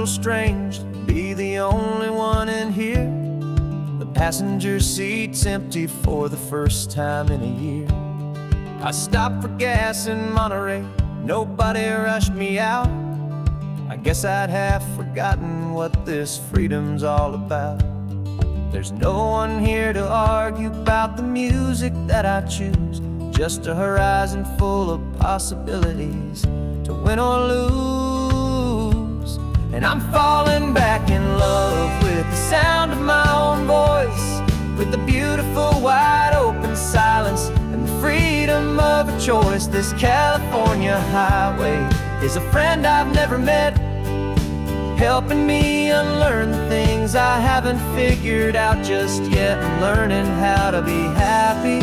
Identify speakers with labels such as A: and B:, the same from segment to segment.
A: little strange to be the only one in here. The passenger seat's empty for the first time in a year. I stopped for gas in Monterey, nobody rushed me out. I guess I'd have forgotten what this freedom's all about. There's no one here to argue about the music that I choose, just a horizon full of possibilities to win or lose. And I'm falling back in love with the sound of my own voice, with the beautiful wide open silence and the freedom of a choice. This California highway is a friend I've never met, helping me unlearn the things I haven't figured out just yet. I'm learning how to be happy,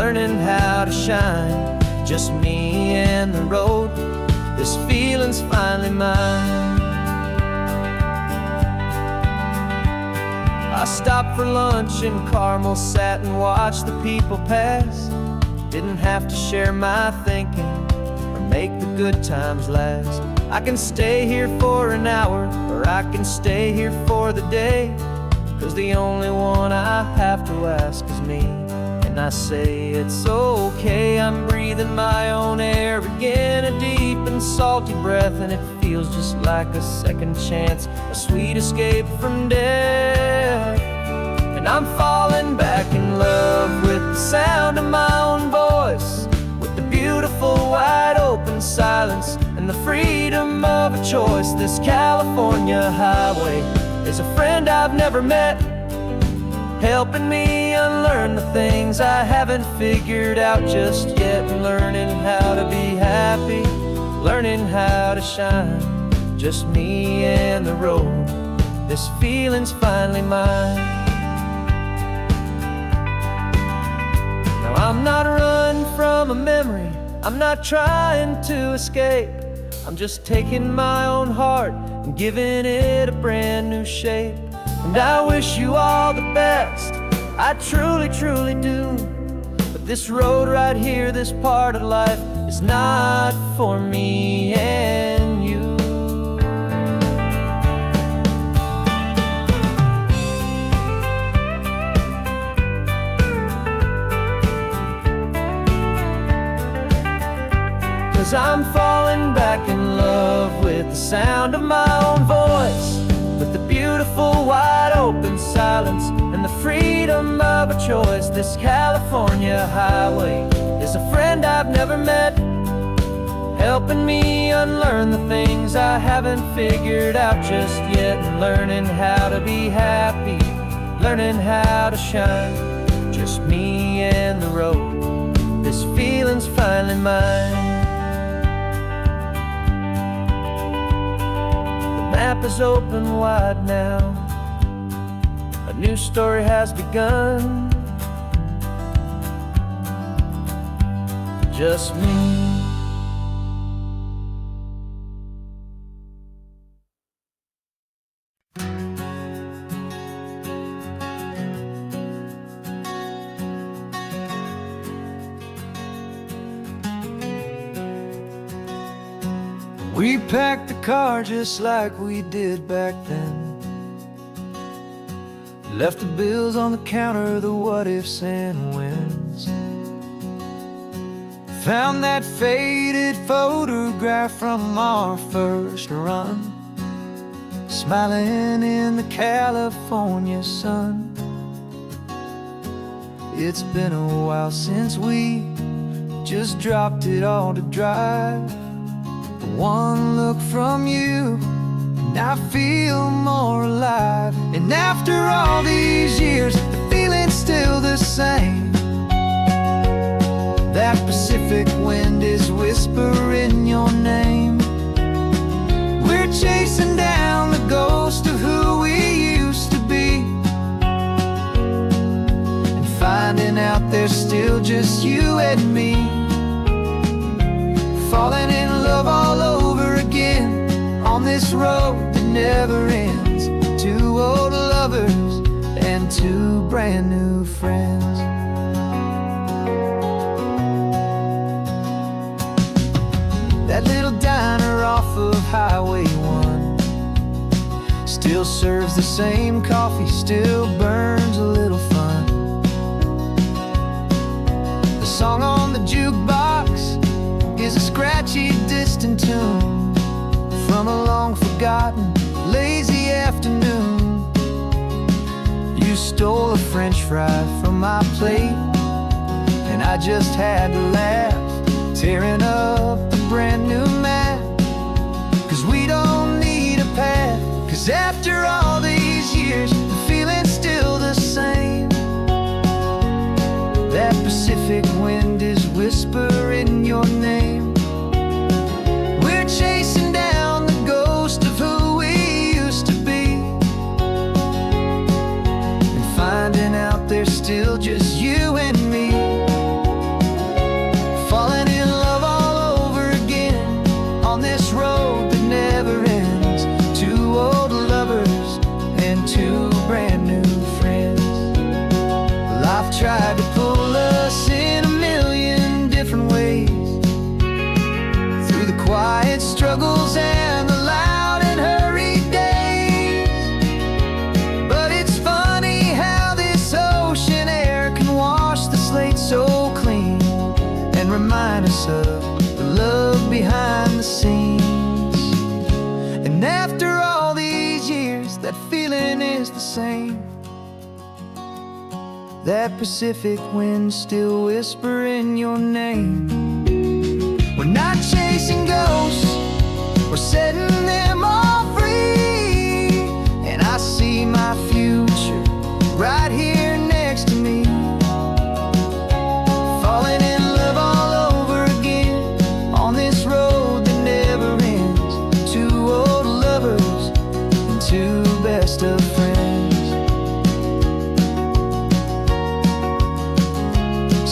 A: learning how to shine, just me and the road. This feeling's finally mine. I stopped for lunch in Carmel, sat and watched the people pass. Didn't have to share my thinking or make the good times last. I can stay here for an hour, or I can stay here for the day, 'cause the only one I have to ask is me. And I say it's okay, I'm breathing my own air again, a deep and salty breath, and it feels just like a second chance, a sweet escape from death. And I'm falling back in love with the sound of my own voice, with the beautiful wide open silence and the freedom of a choice. This California highway is a friend I've never met, helping me unlearn the things I haven't figured out just yet. Learning how to be happy, learning how to shine, just me and the road. This feeling's finally mine. Now I'm not running from a memory, I'm not trying to escape. I'm just taking my own heart and giving it a brand new shape. And I wish you all the best, I truly, truly do. But this road right here, this part of life, is not for me and you. 'Cause I'm falling back in love with the sound of my own voice, with the beautiful wide open silence and the freedom of a choice. This California highway is a friend I've never met, helping me unlearn the things I haven't figured out just yet. And learning how to be happy, learning how to shine, just me and the road. This feeling's finally mine. The map is open wide now, a new story has begun, just me. We packed the car just like we did back then, left the bills on the counter, the what-ifs and whens. Found that faded photograph from our first run, smiling in the California sun. It's been a while since we just dropped it all to drive. One look from you and I feel more alive. And after all these years, the feeling's still the same. That Pacific wind is whispering your name. We're chasing down the ghost of who we used to be, and finding out there's still just you and me. Falling in love all over again on this road that never ends. Two old lovers and two brand new friends. That little diner off of Highway 1 still serves the same coffee, still burns a little fun. The song on the jukebox is a scratchy, distant tune from a long-forgotten, lazy afternoon. You stole a French fry from my plate, and I just had to laugh, tearing up the brand new map. 'Cause we don't need a path, 'cause after all these years, the feeling's still the same. That Pacific wind is whispering your name. We're chasing down the ghost of who we used to be, and finding out there's still just you and me. Falling in love all over again on this road that never ends. Two old lovers and two brand new friends. Life tried to pull us in a million different ways, through the quiet struggles and the loud and hurried days. But it's funny how this ocean air can wash the slate so clean, and remind us of the love behind the scenes. And after all these years, that feeling is the same. That Pacific wind still whispering your name. We're not chasing ghosts, we're setting them all free. And I see my future right here next to me. Falling in love all over again on this road that never ends. Two old lovers and two best of friends.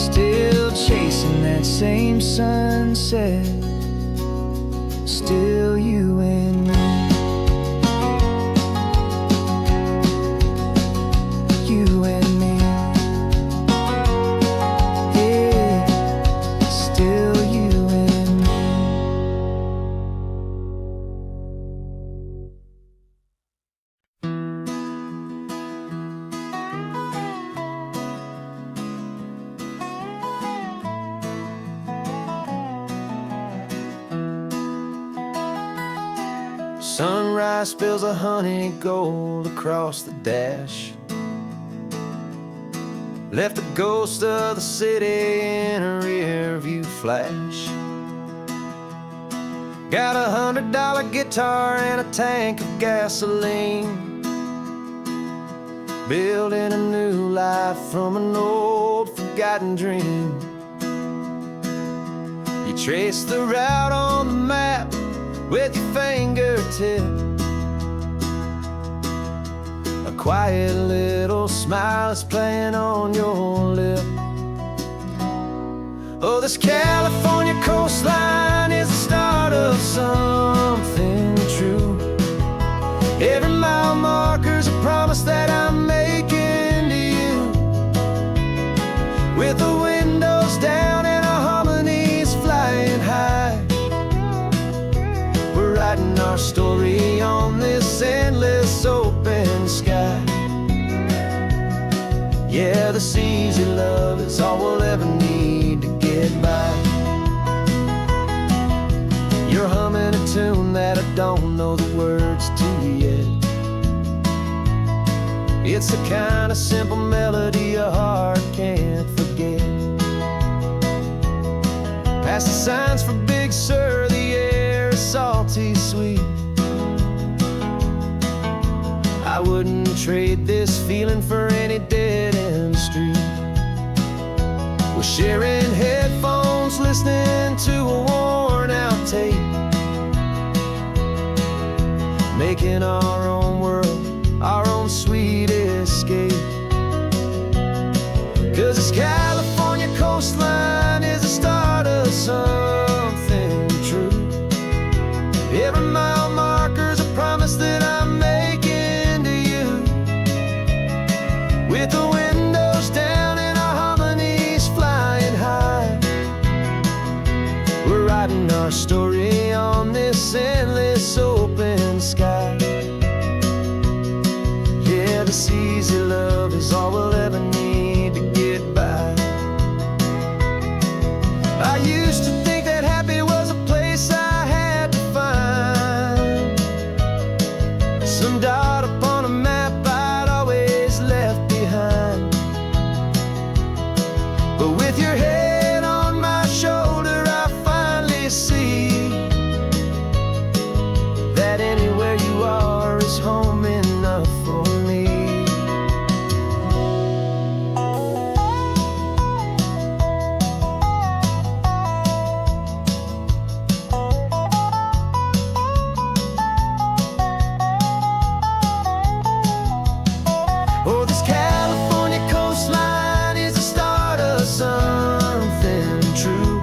A: Still chasing that same sunset, still you and me. You and me. Yeah, still you and me. Sunrise spills a honey gold across the dash, left the ghost of the city in a rear view flash. Got a $100 guitar and a tank of gasoline, building a new life from an old forgotten dream. You trace the route on the map with your fingertip, a quiet little smile is playing on your lip. Oh, this California coastline is the start of something true. Every mile marker's a promise that I'm making to you. With the windows down and our harmonies flying high, we're writing our story on this endless open sky. Yeah, this easy love is all we'll ever need to get by. You're humming a tune that I don't know the words to yet. It's the kind of simple melody a heart can't forget. Past the signs for Big Sur, the air is salty sweet. I wouldn't trade this feeling for any dead-end street. We're sharing headphones, listening to a worn-out tape, making our own world, our own sweet escape. 'Cause this California coastline is the start of something true. Every mile marker's a promise that I'm making to you. With the windows down and our harmonies flying high, we're writing our story on this endless open sky. is all we'll ever need to get by. I used to think that happy was a place I had to find, some dot upon a map I'd always left behind. But with your head on my shoulder, I finally see that anywhere you are is home enough for me. Oh, this California coastline is the start of something true,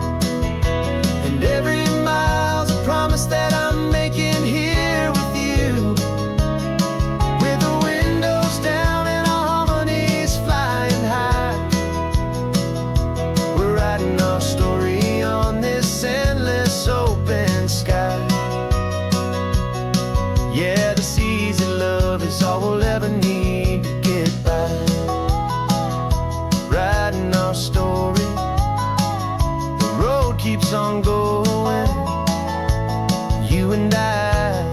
A: and every mile's a promise that I'm making here with you. With the windows down and our harmonies flying high, we're writing our story on this endless open sky. Yeah, this easy love is all we'll ever need to get by. Writing our story, the road keeps on going, you and I,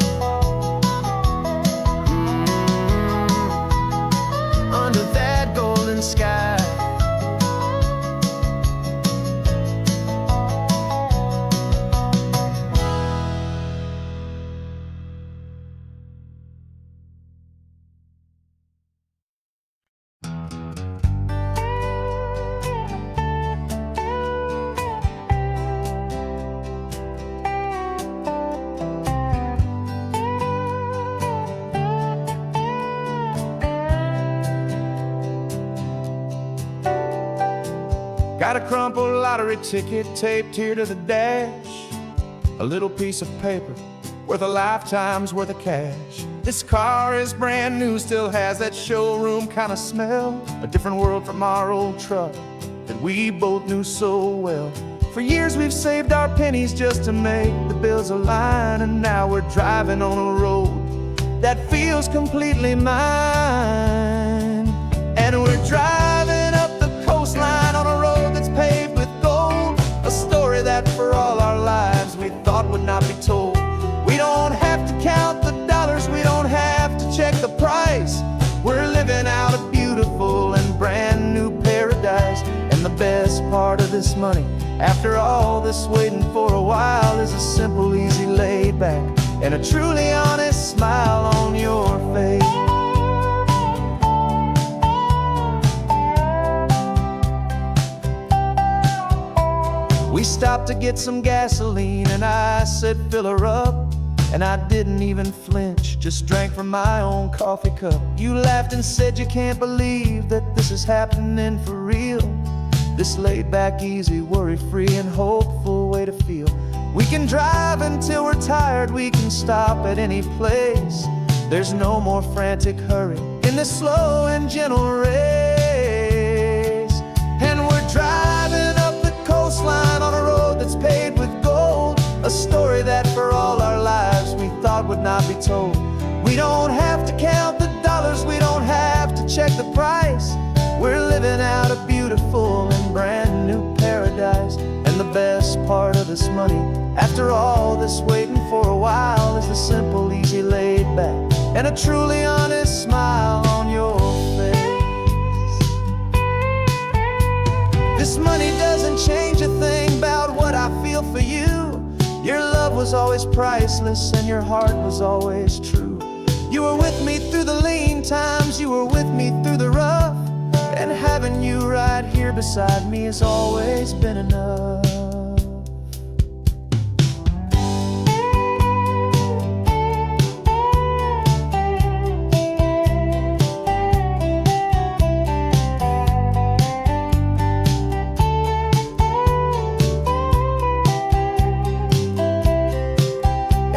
A: under that golden sky. Got a crumpled lottery ticket taped here to the dash, a little piece of paper worth a lifetime's worth of cash. This car is brand new, still has that showroom kind of smell, a different world from our old truck that we both knew so well. For years we've saved our pennies just to make the bills align, and now we're driving on a road that feels completely mine. And we're driving up the coastline on a road that's paved with gold, a story that for all our lives we thought would not be told. We don't have to count the dollars, we don't have to check the price. We're living out a beautiful and brand new paradise. And the best part of this money, after all this waiting for a while, is a simple, easy, laid back, and a truly honest smile on your face. We stopped to get some gasoline, and I said fill her up, and I didn't even flinch, just drank from my own coffee cup. You laughed and said you can't believe that this is happening for real. This laid back, easy, worry-free and hopeful way to feel. We can drive until we're tired, we can stop at any place. There's no more frantic hurry in this slow and gentle race. And we're driving up the coastline on a road that's paved with gold, a story that for all our lives we thought would not be told. We don't have to count the dollars, we don't have to check the price. We're living out a beautiful and brand new paradise. And the best part of this money, after all this waiting for a while, is the simple, easy, laid back, and a truly honest smile on your face. This money doesn't change a thing about what I feel for you. Your love was always priceless and your heart was always true. You were with me through the lean times, you were with me through the rough, and having you right here beside me has always been enough.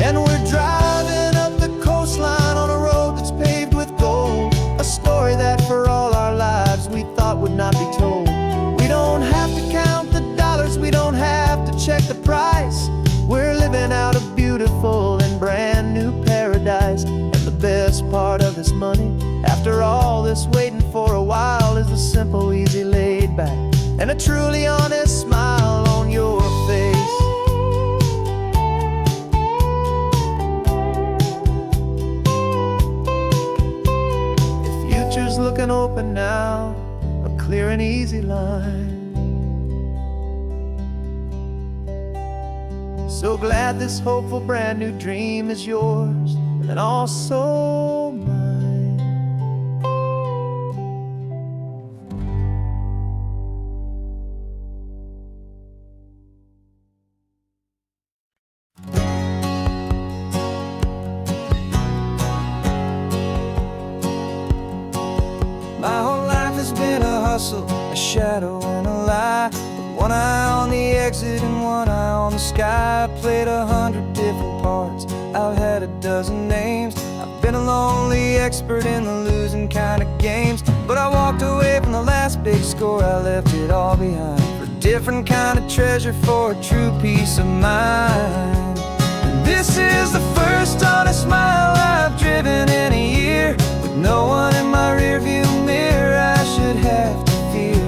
A: And we're driving up the coastline on a road that's paved with gold, a story that for all our lives we thought would not be told. We don't have to count the dollars, we don't have truly honest smile on your face. The future's looking open now, a clear and easy line. So glad this hopeful brand new dream is yours and also mine. My whole life has been a hustle, a shadow and a lie. One eye on the exit and one eye on the sky. I played 100 different parts, I've had a dozen names. I've been a lonely expert in the losing kind of games. But I walked away from the last big score, I left it all behind for a different kind of treasure, for a true peace of mind. And this is the first honest smile I've driven in a year, with no one in my rearview mirror I should have to fear.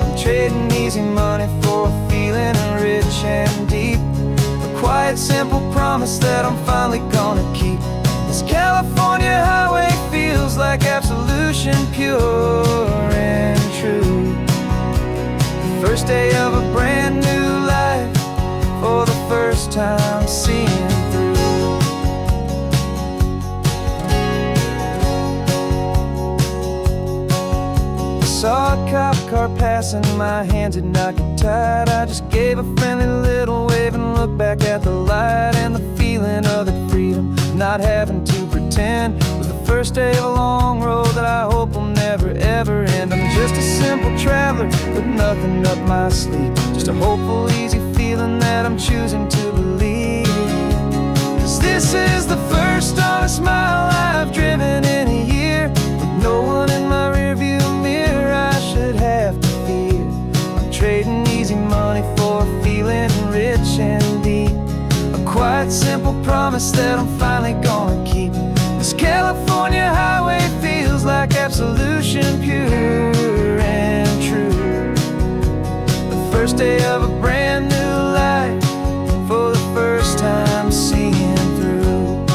A: I'm trading easy money for a feeling rich and deep, a quiet simple promise that I'm finally gonna keep. This California highway feels like absolution, pure and true. The first day of a brand new life, for the first time seeing through. I saw a cop car passing, my hands had not get tied. I just gave a friendly little wave and looked back at the light. And the feeling of the freedom, not having to pretend, was the first day of a long road that I hope will never ever end. I'm just a simple traveler with nothing up my sleeve, just a hopeful easy feeling that I'm choosing to believe. 'Cause this is the first honest mile I've driven in a year, with no one in my rearview mirror I should have to fear. I'm trading easy money for a feeling rich and deep, a quiet simple promise that I'm finally gonna keep. This California highway feels like absolution, pure and true. The first day of a brand new life, for the first time seeing through.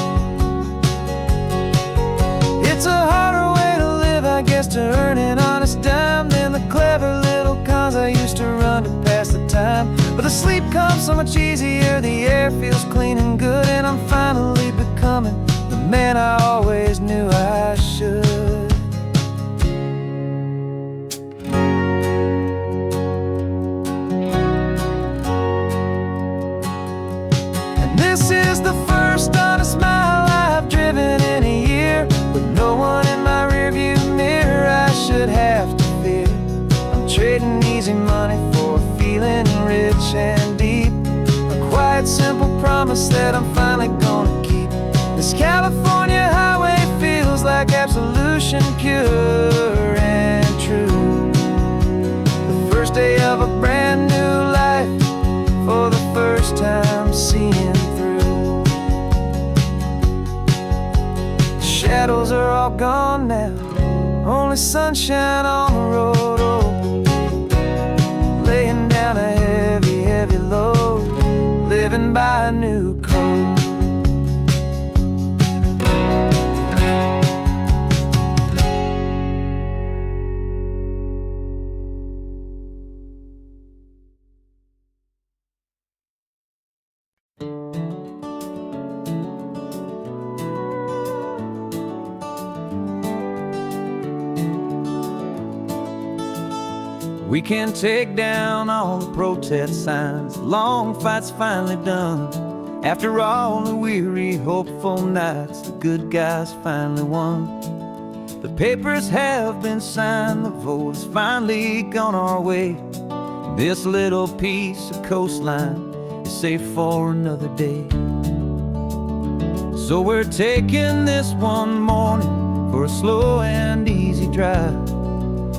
A: It's a harder way to live, I guess, to earn an honest dime than the clever little cons I used to run to pass the time. But the sleep comes so much easier, the air feels clean and good, and I'm finally becoming the man I always knew I should. And this is the first honest mile I've driven in a year, with no one in my rearview mirror I should have to fear. I'm trading easy money for a feeling rich and deep, a quiet simple promise that I'm finally gonna keep. This California highway feels like absolution, pure and true. The first day of a brand new life, for the first time seeing through. The shadows are all gone now, only sunshine on the road. Oh, laying down a heavy, heavy load, living by a new code. We can take down all the protest signs, long fight's finally done. After all the weary, hopeful nights, the good guys finally won. The papers have been signed, the vote has finally gone our way. This little piece of coastline is safe for another day. So we're taking this one morning for a slow and easy drive,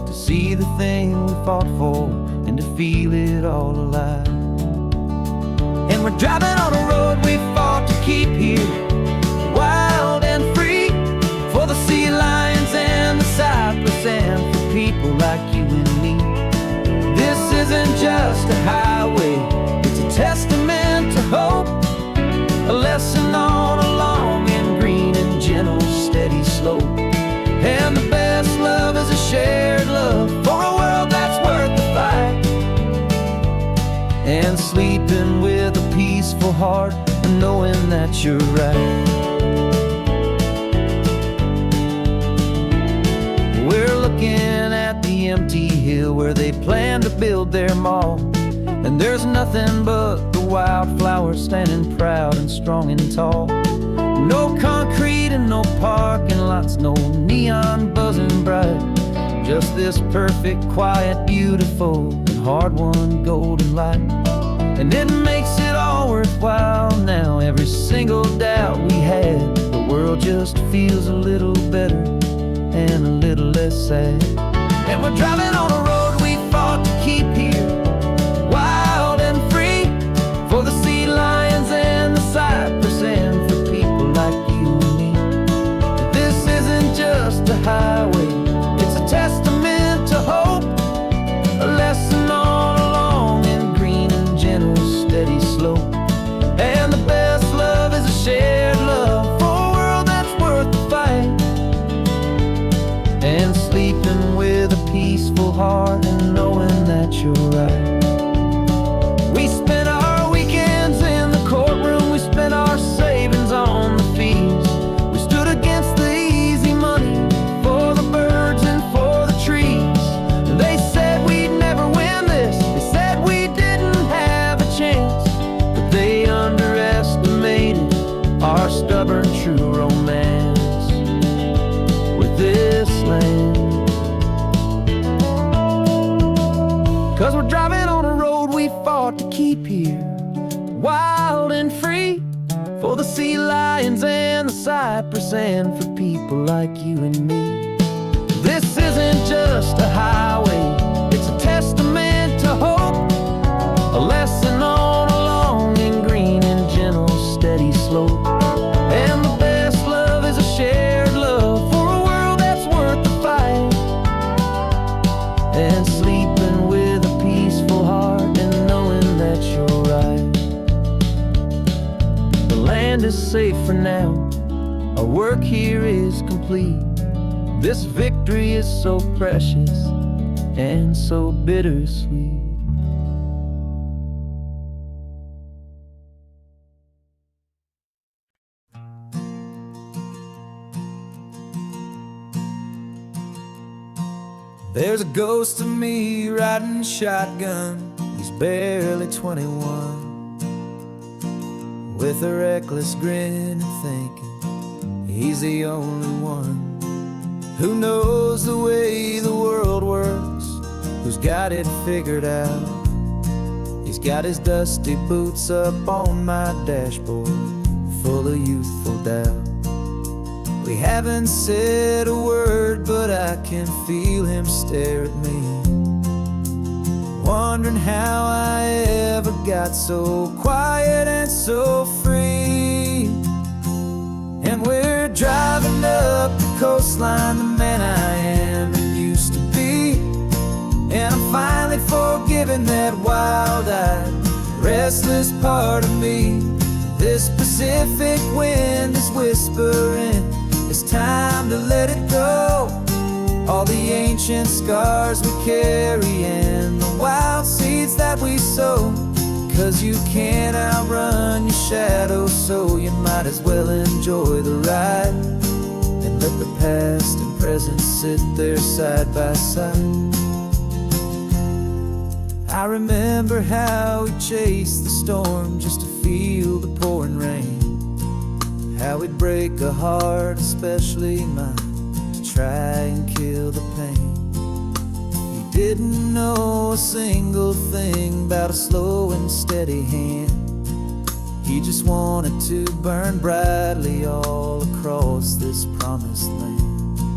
A: to see the thing we fought for and to feel it all alive. And we're driving on a road we fought to keep here, wild and free, for the sea lions and the cypress and for people like you and me. This isn't just a highway, it's a testament to hope, a lesson on a long and green and gentle steady slope. And the best love is a shared love for a world that's worth the fight. And sleeping with a peaceful heart and knowing that you're right. We're looking at the empty hill where they plan to build their mall, and there's nothing but the wildflowers standing proud and strong and tall. No concrete and no parking lots, no neon buzzing bright, just this perfect, quiet, beautiful, and hard-won golden light. And it makes it all worthwhile now. Every single doubt we had, the world just feels a little better and a little less sad. And we're driving on a road we fought to keep here, wild and free, for the sea lions and the cypress, and for people like you and me. This isn't just a highway, it's a testament to hope, a lesson on a long and green and gentle steady slope. And the best love is a shared love for a world that's worth the fight. And sleeping with a peaceful heart and knowing that you're right. We spent our weekends in the courtroom, we spent our savings on the fees. We stood against the easy money for the birds and for the trees. They said we'd never win this, they said we didn't have a chance, but they underestimated our stubborn true romance with this land. 'Cause we're driving on a road we fought to keep here, wild and free, for the sea lions and the cypress, and for people like you and me. This isn't just a highway, it's a testament to hope, a lesson on a long and green and gentle steady slope. And the best love is a shared love for a world that's worth the fight. And sleeping with a peaceful heart and knowing that you're right. The land is safe for now, our work here is complete. This victory is so precious and so bittersweet. There's a ghost of me riding shotgun, he's barely 21, with a reckless grin and thinking he's the only one who knows the way the world works, who's got it figured out. He's got his dusty boots up on my dashboard, full of youthful doubt. We haven't said a word, but I can feel him stare at me, wondering how I ever got so quiet and so free. And we're driving up the coastline, the man I am and used to be. And I'm finally forgiving that wild-eyed, restless part of me. This Pacific wind is whispering, it's time to let it go. All the ancient scars we carry and the wild seeds that we sow. 'Cause you can't outrun your shadow, so you might as well enjoy the ride and let the past and present sit there side by side. I remember how we chased the storm just to feel the pouring rain, how we'd break a heart, especially mine, to try and kill the pain. He didn't know a single thing about a slow and steady hand. He just wanted to burn brightly all across this promised land.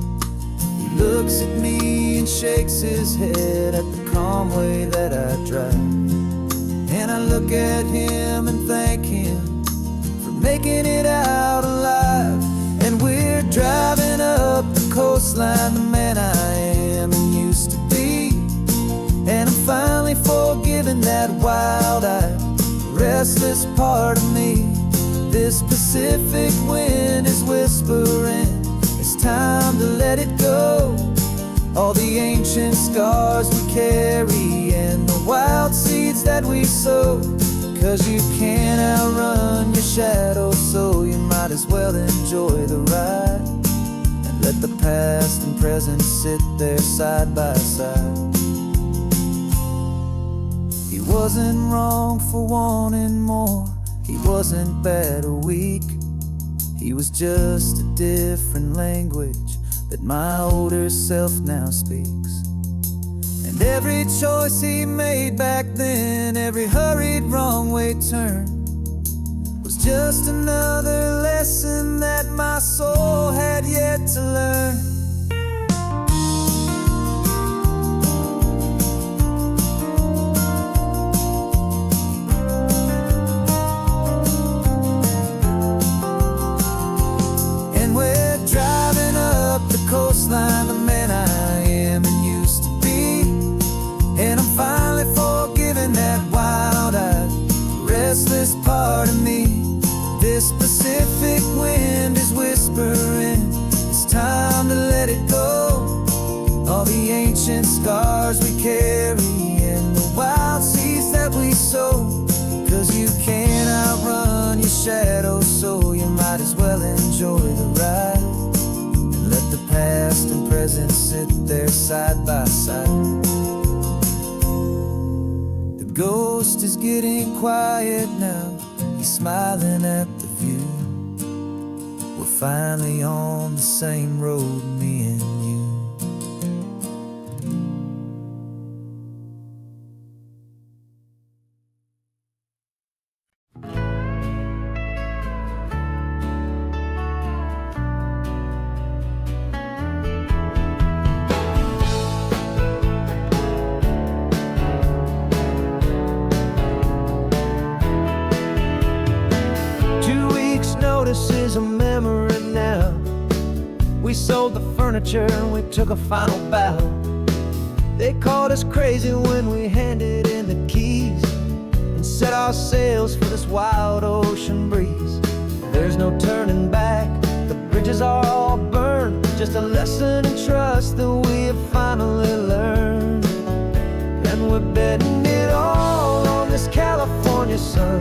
A: He looks at me and shakes his head at the calm way that I drive, and I look at him and thank him for making it out alive. And we're driving up the coastline, the man I am and used to be. And I'm finally giving that wild-eyed, restless part of me. This Pacific wind is whispering, it's time to let it go. All the ancient scars we carry and the wild seeds that we sow. 'Cause you can't outrun your shadow, so you might as well enjoy the ride. And let the past and present sit there side by side. He wasn't wrong for wanting more, he wasn't bad or weak. He was just a different language that my older self now speaks. And every choice he made back then, every hurried wrong way turn, was just another lesson that my soul had yet to learn. And we're driving up the coastline, the man I am and used to be. And I'm finally forgiving that wild-eyed, restless part of me. This Pacific wind is whispering, it's time to let it go. All the ancient scars we carry and the wild seeds that we sow. 'Cause you can't outrun your shadow, so you might as well enjoy the ride. And let the past and present sit there side by side. The ghost is getting quiet now, he's smiling at the view. We're finally on the same road, me and you. Notice is a memory now. We sold the furniture and we took a final bow. They called us crazy when we handed in the keys and set our sails for this wild ocean breeze. There's no turning back, the bridges are all burned. Just a lesson in trust that we have finally learned. And we're betting it all on this California sun,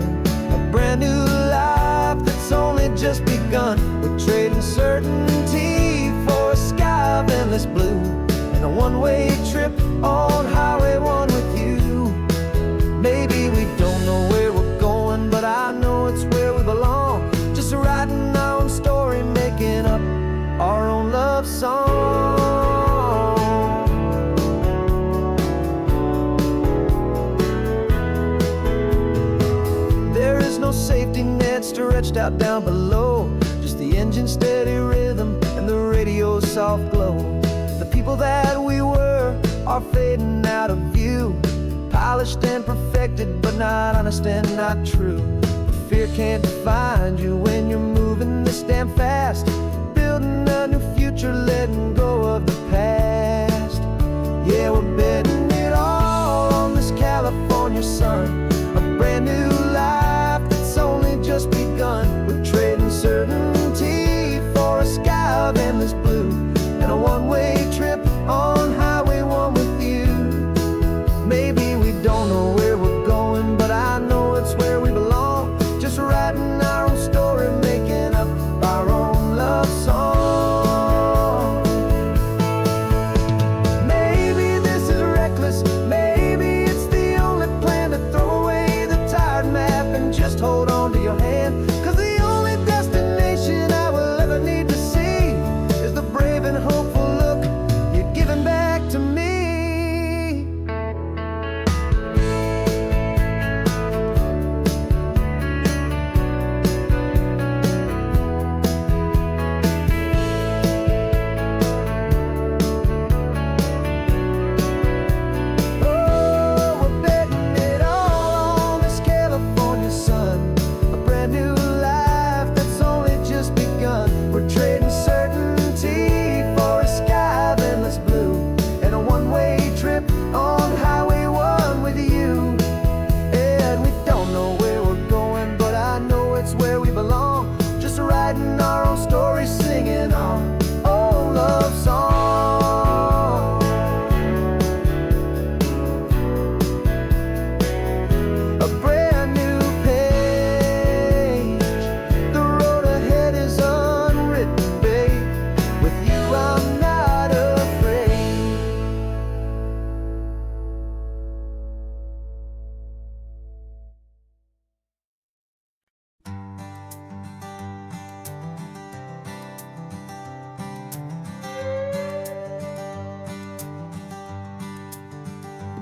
A: a brand new life that's only just begun. We're trading certainty for a sky of endless blue and a one-way trip on Highway 1 with you. Maybe we don't know where we're going, but I know it's where we belong. Just writing our own story, making up our own love song. There is no safety net stretched out down below, just the engine's steady rhythm and the radio's soft glow. The people that we were are fading out of view, polished and perfected, but not honest and not true. Fear can't define you when you're moving this damn fast, building a new future, letting go of the past. Yeah, we're betting it all on this California sun, a brand new life that's only just begun. We're trading certainty for a sky of endless blue and a one-way trip on Highway 1 with you. Maybe we don't know where we're going, but I know it's where we belong. Just writing our own story, making up our own love song. Maybe this is reckless, maybe it's the only plan to throw away the tired map and just hold on to your hand. 'Cause the only destination I will ever need to see is the brave and hopeful look you're giving back to me.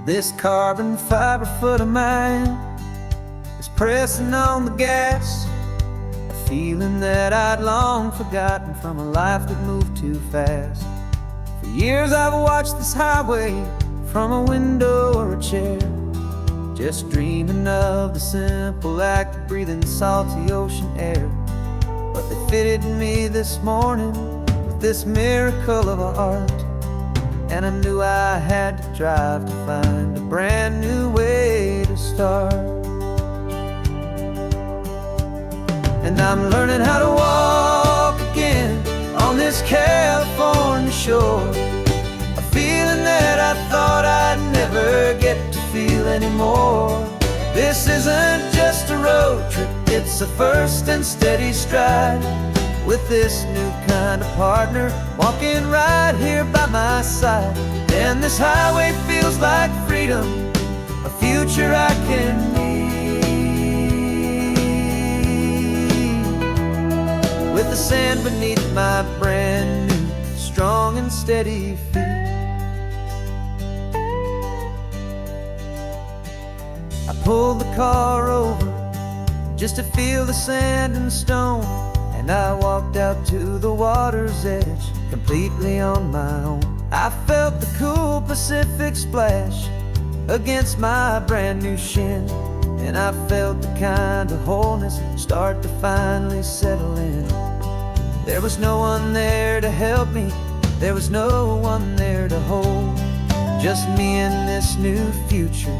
A: This carbon fiber foot of mine is pressing on the gas, a feeling that I'd long forgotten from a life that moved too fast. For years I've watched this highway from a window or a chair, just dreaming of the simple act of breathing salty ocean air. But they fitted me this morning with this miracle of art, and I knew I had to drive to find a brand new way to start. And I'm learning how to walk again on this California shore, a feeling that I thought I'd never get to feel anymore. This isn't just a road trip, it's a first and steady stride, with this new kind of partner walking right here by my side. And this highway feels like freedom, a future I can need, with the sand beneath my brand new strong and steady feet. I pulled the car over just to feel the sand and stone, and I walked out to the water's edge completely on my own. I felt the cool Pacific splash against my brand new shin, and I felt the kind of wholeness start to finally settle in. There was no one there to help me, there was no one there to hold, just me and this new future,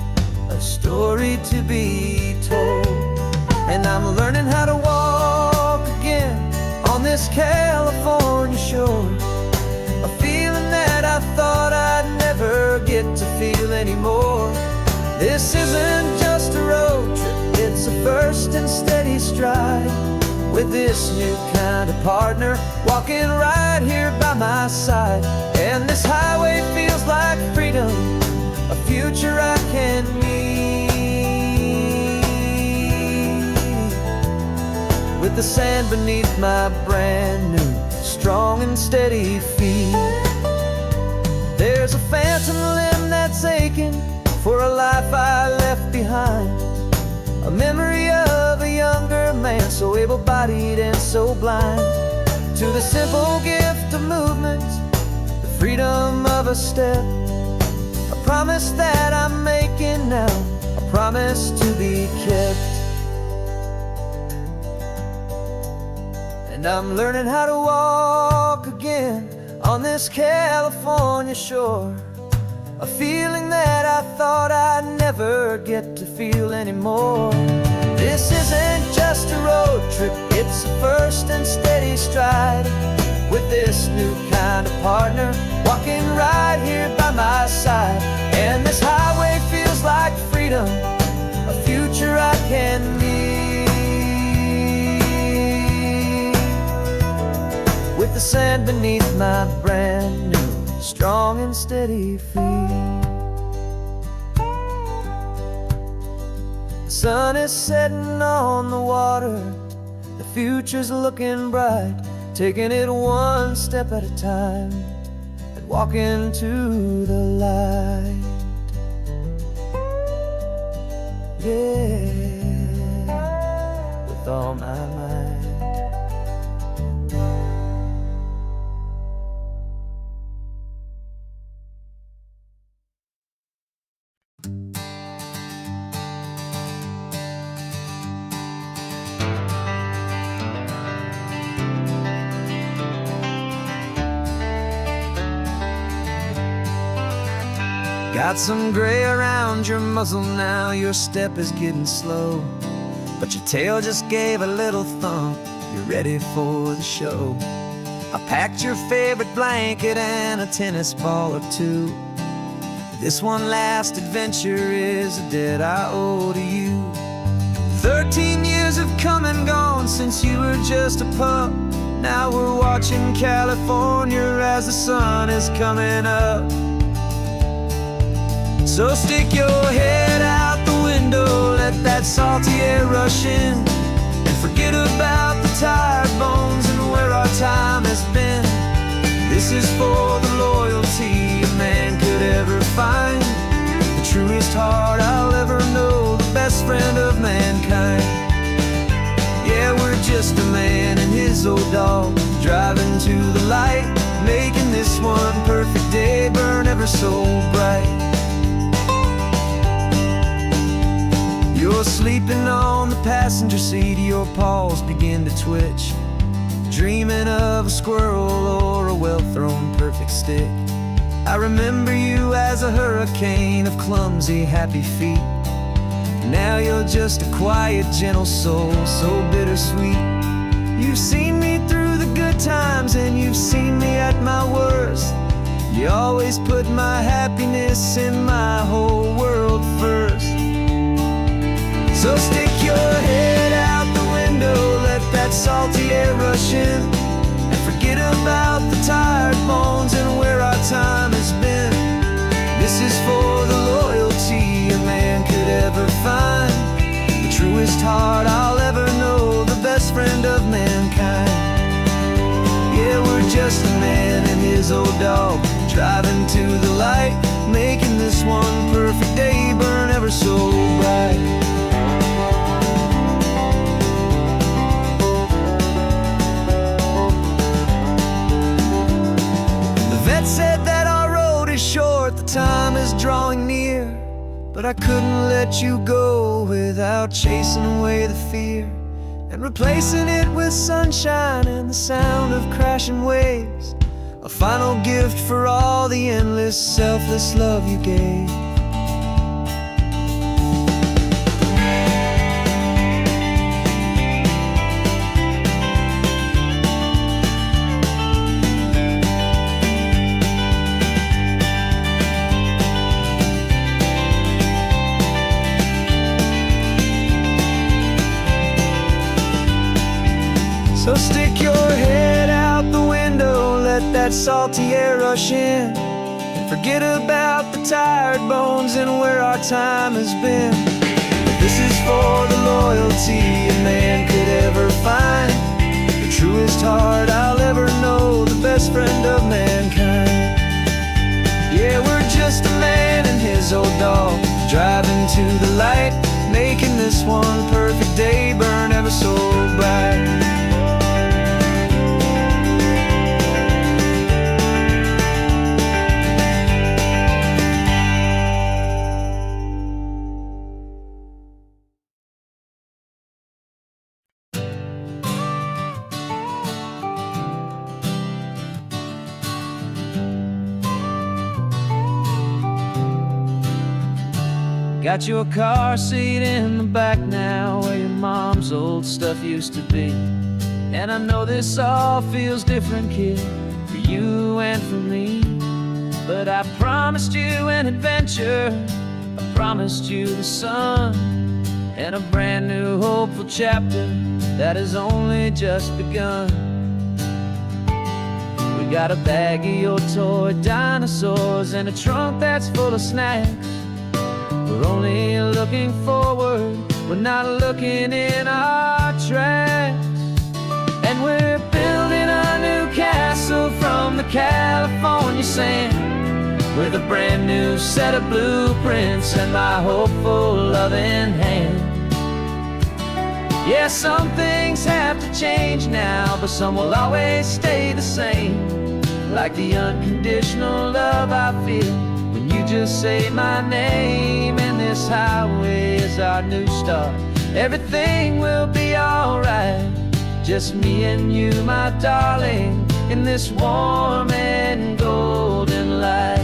A: a story to be told. And I'm learning how to walk again on this California shore, a feeling that I thought I'd never get to feel anymore. This isn't just a road trip, it's a first and steady stride, with this new kind of partner walking right here by my side. And this highway feels like freedom, a future I can need, with the sand beneath my brand new strong and steady feet. There's a phantom limb that's aching for a life I left behind, a memory of a younger man so able-bodied and so blind, to the simple gift of movement, the freedom of a step, a promise that I'm making now, a promise to be kept. And I'm learning how to walk again on this California shore, a feeling that I thought I'd never get to feel anymore. This isn't just a road trip, it's a first and steady stride, with this new kind of partner walking right here by my side. And this highway feels like freedom, a future I can need, with the sand beneath my brand new strong and steady feet. The sun is setting on the water, the future's looking bright, taking it one step at a time and walking to the light. Yeah, with all my might. Got some gray around your muzzle now, your step is getting slow, but your tail just gave a little thump, you're ready for the show. I packed your favorite blanket and a tennis ball or two. This one last adventure is a debt I owe to you. 13 years have come and gone since you were just a pup. Now we're watching California as the sun is coming up. So stick your head out the window, let that salty air rush in, and forget about the tired bones and where our time has been. This is for the loyalty a man could ever find, the true truest heart I'll ever know, the best friend of mankind. Yeah, we're just a man and his old dog, driving to the light, making this one perfect day burn ever so bright. You're sleeping on the passenger seat, your paws begin to twitch, dreaming of a squirrel or a well-thrown perfect stick. I remember you as a hurricane of clumsy, happy feet. Now you're just a quiet, gentle soul, so bittersweet. You've seen me through the good times and you've seen me at my worst. You always put my happiness in my whole world first. So stick your head out the window, let that salty air rush in, and forget about the tired bones and where our time has been. This is for the loyalty a man could ever find, the truest heart I'll ever know, the best friend of mankind. Yeah, we're just a man and his old dog, driving to the light, making this one perfect day burn ever so bright. Said that our road is short, the time is drawing near, but I couldn't let you go without chasing away the fear and replacing it with sunshine and the sound of crashing waves, a final gift for all the endless, selfless love you gave. So stick your head out the window, let that salty air rush in, and forget about the tired bones and where our time has been. This is for the loyalty a man could ever find, the truest heart I'll ever know, the best friend of mankind. Yeah, we're just a man and his old dog, driving to the light, making this one perfect day burn ever so bright. Got your car seat in the back now, where your mom's old stuff used to be. And I know this all feels different, kid, for you and for me. But I promised you an adventure, I promised you the sun, and a brand new hopeful chapter that has only just begun. We got a bag of your toy dinosaurs and a trunk that's full of snacks. We're only looking forward, we're not looking in our tracks. And we're building a new castle from the California sand, with a brand new set of blueprints and my hopeful loving hand. Yeah, some things have to change now, but some will always stay the same, like the unconditional love I feel when you just say my name. And this highway is our new start, everything will be alright, just me and you, my darling, in this warm and golden light.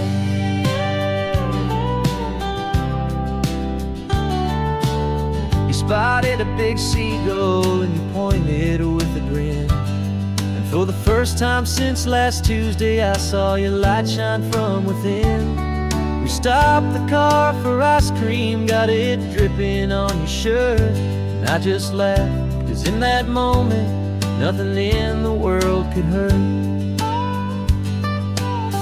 A: You spotted a big seagull and you pointed with a grin, and for the first time since last Tuesday I saw your light shine from within. We stopped the car for ice cream, got it dripping on your shirt, and I just laughed, 'cause in that moment nothing in the world could hurt.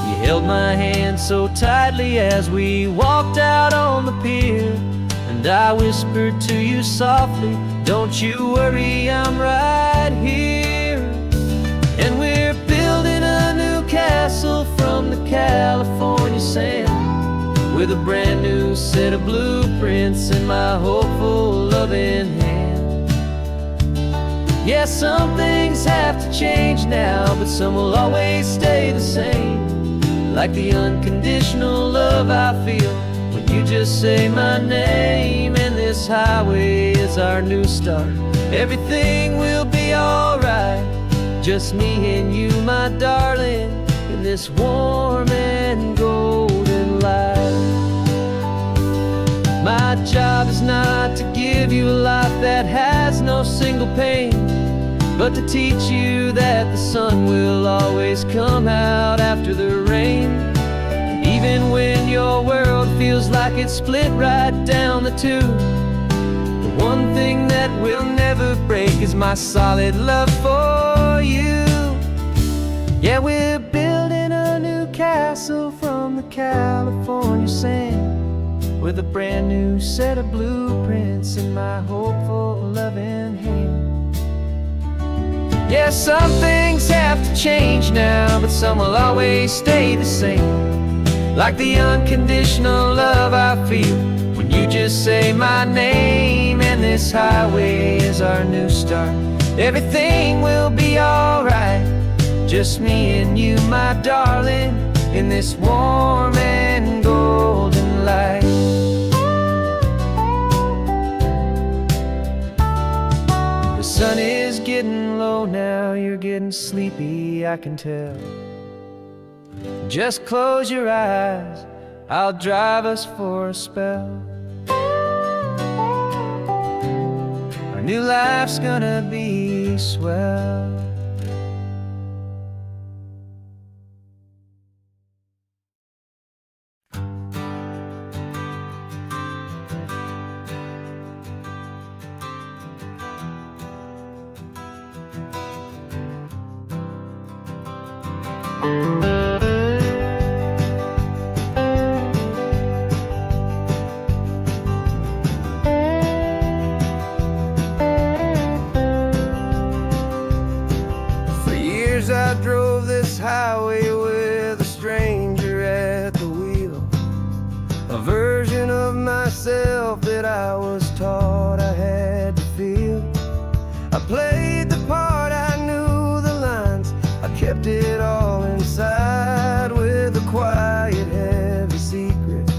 A: You held my hand so tightly as we walked out on the pier, and I whispered to you softly, don't you worry, I'm right here. And we're building a new castle from the California sand, with a brand new set of blueprints in my hopeful, loving hand. Yeah, some things have to change now, but some will always stay the same, like the unconditional love I feel when you just say my name. And this highway is our new start. Everything will be alright, just me and you, my darling, in this warm and golden life. My job is not to give you a life that has no single pain, but to teach you that the sun will always come out after the rain. And even when your world feels like it's split right down the tube, the one thing that will never break is my solid love for you. Yeah, we're building a new castle from the California sand, with a brand new set of blueprints in my hopeful, loving hand. Yeah, some things have to change now, but some will always stay the same, like the unconditional love I feel when you just say my name. And this highway is our new start. Everything will be alright, just me and you, my darling, in this warm and golden light. The sun is getting low now, you're getting sleepy, I can tell. Just close your eyes, I'll drive us for a spell. Our new life's gonna be swell. For years I drove this highway with a stranger at the wheel, a version of myself that I was taught I had to feel. I played the part, I knew the lines, I kept it all inside, with a quiet, heavy secret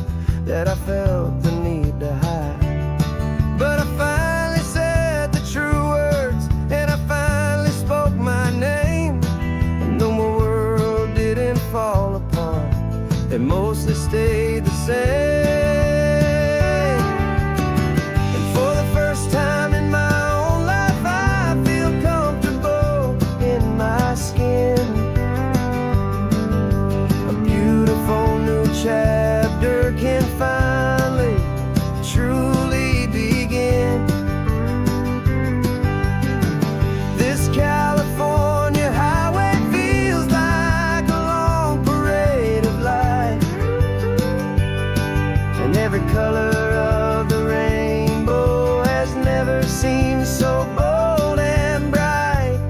A: that I felt the need to hide. But I finally said the true words, and I finally spoke my name. And though my world didn't fall apart, it mostly stayed the same. And for the first time in my own life, I feel comfortable in my skin. A beautiful new chapter can finally truly begin. This California highway feels like a long parade of light, and every color of the rainbow has never seemed so bold and bright.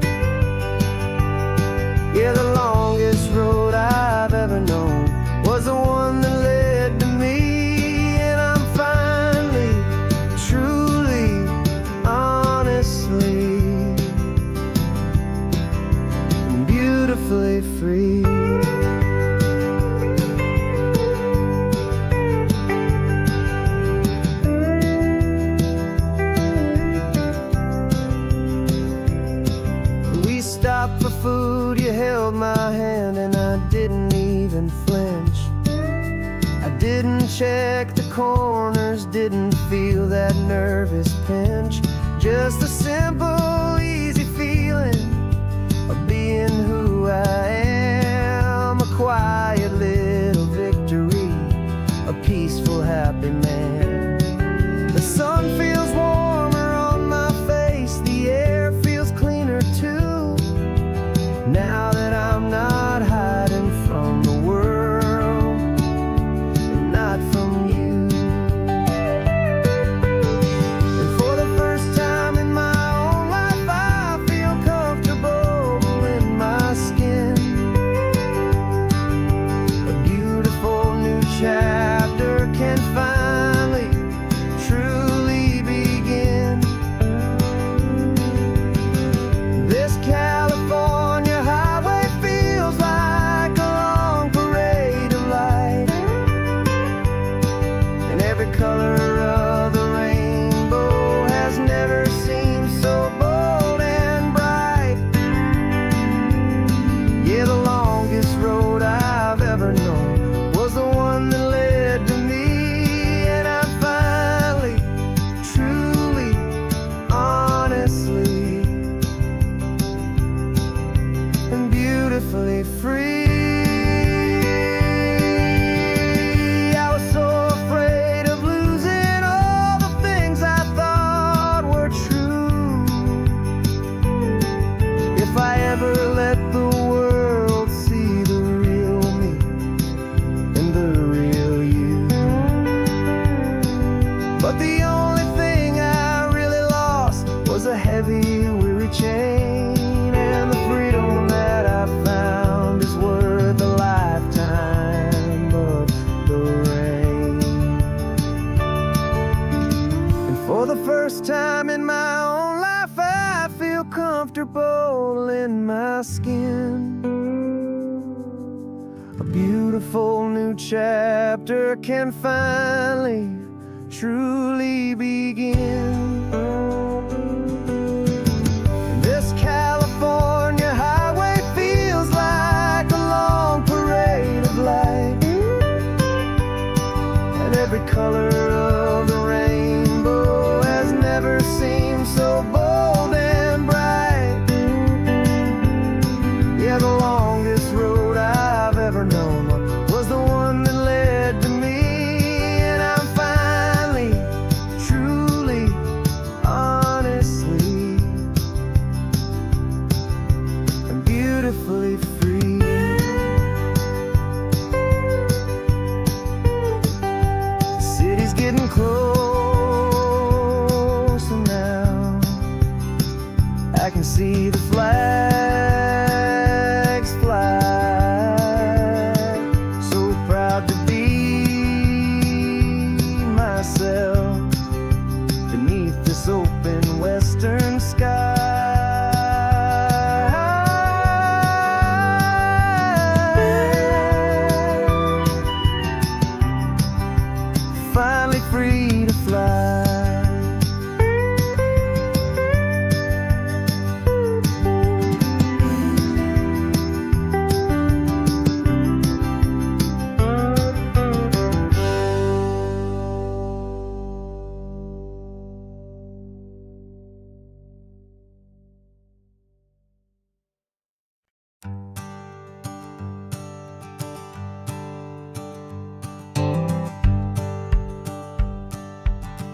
A: Yeah, the longest road I've ever known was the one that led to me, and I'm finally, truly, honestly, beautifully free. We stopped for food, you held my hand, and I didn't even flinch. I didn't check the corners, didn't feel that nervous pinch. Just a simple, easy feeling of being who I am. A quiet little victory, a peaceful, happy man. The sun feels warmer on my face, the air feels cleaner too, now that I'm not hiding from the world, and not from you. And for the first time in my own life, I feel comfortable in my skin. A beautiful new chapter every color of the rainbow has never seemed so bold and bright. Yeah, the longest road I've ever known was the one that led to me, and I finally, truly, honestly, and beautifully free. If I ever let the world see the real me and the real you. But the only thing I really lost was a heavy, weary chain, and the freedom that I found is worth a lifetime of the rain. And for the first time in my own life, I feel comfortable in my skin. A beautiful new chapter can finally, truly begin. This California highway feels like a long parade of light, and every color of the rainbow has never seemed so bold and bright. Yeah, the longest road I've ever known was the one that led to me, and I'm finally, truly, honestly, and beautifully free. The city's getting closer now. I can see the flags fly. So proud to be myself beneath this open western sky. Finally free to fly.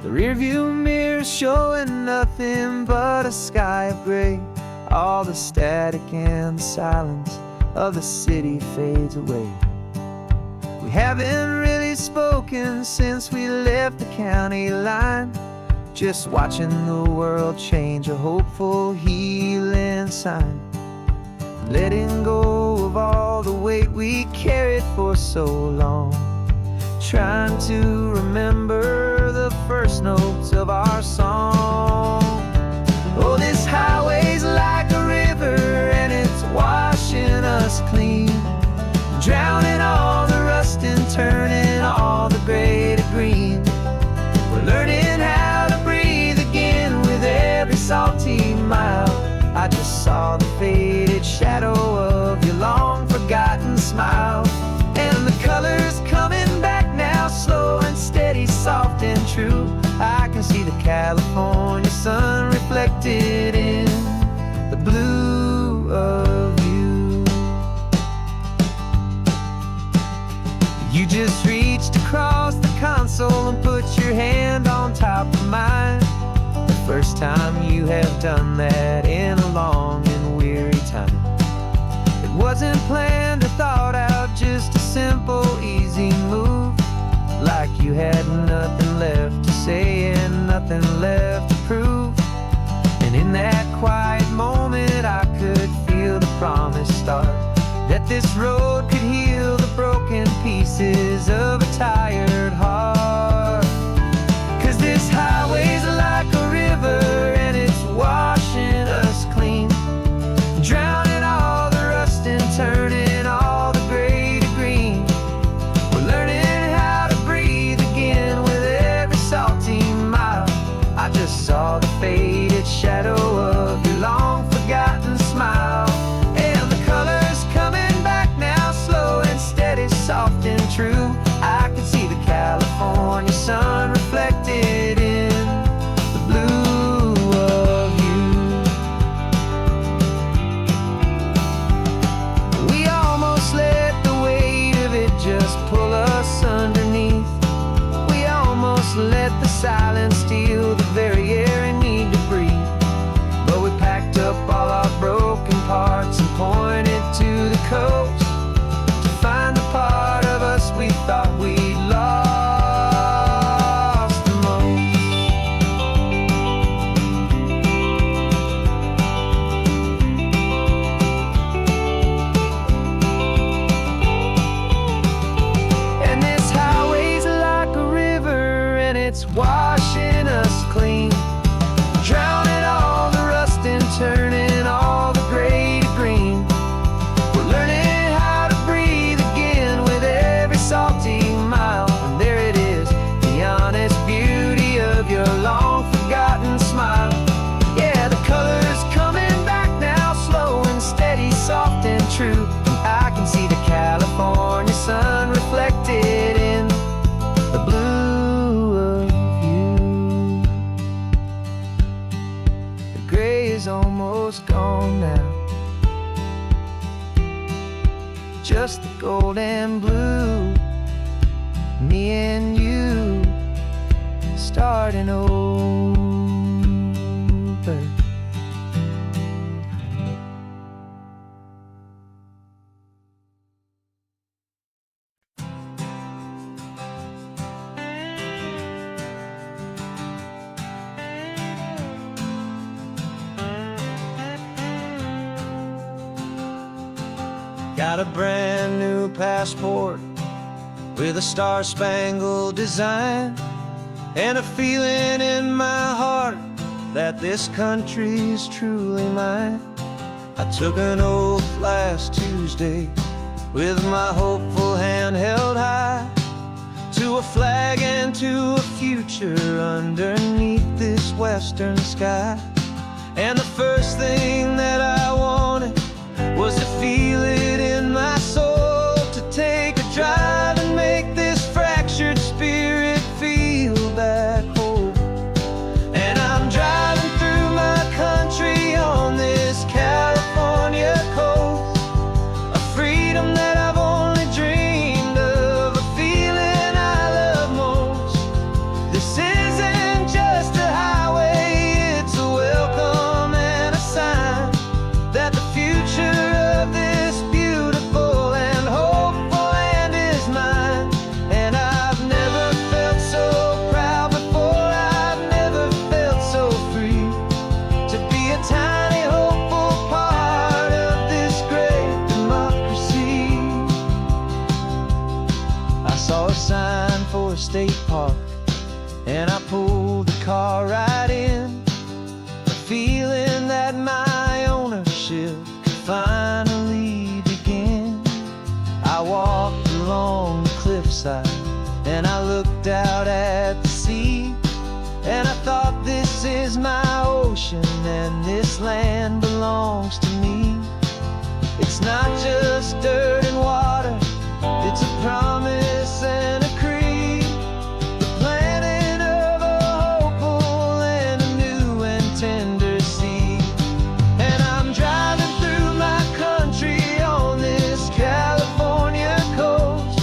A: The rearview mirror showing nothing but a sky of gray. All the static and the silence of the city fades away. We haven't really spoken since we left the county line, just watching the world change, a hopeful healing sign. Letting go of all the weight we carried for so long, trying to remember the first notes of our song. Oh, this highway's like a river and it's washing us clean, drowning all the rust and turning all the gray to green. We're learning how to breathe again with every salty mile. I just saw the faded shadow of your long forgotten smile, and the colors coming back now, slow and steady, soft and true. I can see the California sun reflected in the blue of you. You just reached across the console and put your hand on top of mine. The first time you have done that in a long and weary time. It wasn't planned or thought out, just a simple, easy move. Like you had nothing left to say and nothing left to prove. And in that quiet moment I could feel the promise start, that this road could heal the broken pieces of a tired heart. 'Cause this highway's like a river and it's washing us clean, drowning all the rust and turning all the gray to green. We're learning how to breathe again with let the silence steal the very air I need to breathe. But we packed up all our broken parts and pointed to the coast to find the part of us we thought we'd lost the most. And this highway's like a river, and it's washing us clean, drowning all the rust and turning all the gray to green. We're learning how to breathe again with every salty mile. And there it is, the honest beauty of your long forgotten smile. Yeah, the color's coming back now, slow and steady, soft and true. I can see the California sun reflected in the blue of you. The gray is almost gone now, just the gold and blue. Me and you starting over. Got a brand new passport with a star-spangled design, and a feeling in my heart that this country's truly mine. I took an oath last Tuesday with my hopeful hand held high, to a flag and to a future underneath this western sky. And the first thing that I wanted was to feel it in my soul, to take a drive and make this fractured spirit feel back home. And I'm driving through my country on this California coast, a freedom that I've only dreamed of, a feeling I love most. This isn't just a highway, it's a welcome and a sign that the future of this beautiful and hopeful land is mine. And I've never felt so proud before, I've never felt so free, to be a tiny hopeful part of this great democracy. I saw a sign for a state park, and I pulled the car right in, a feeling that my ownership could finally begin. I walked along the cliffside and I looked out at the sea, and I thought, this is my ocean and this land belongs to me. It's not just dirt and water, it's a promise and a creed, the planting of a hopeful and a new and tender seed. And I'm driving through my country on this California coast,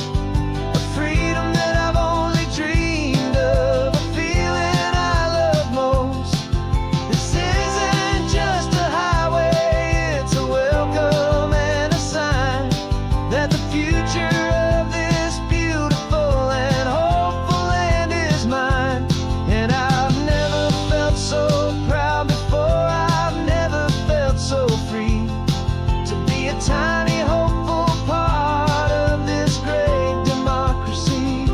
A: a freedom that I've only dreamed of, a feeling I love most. This isn't just a highway, it's a welcome and a sign that the future of this beautiful and hopeful land is mine. And I've never felt so proud before, I've never felt so free, to be a tiny hopeful part of this great democracy.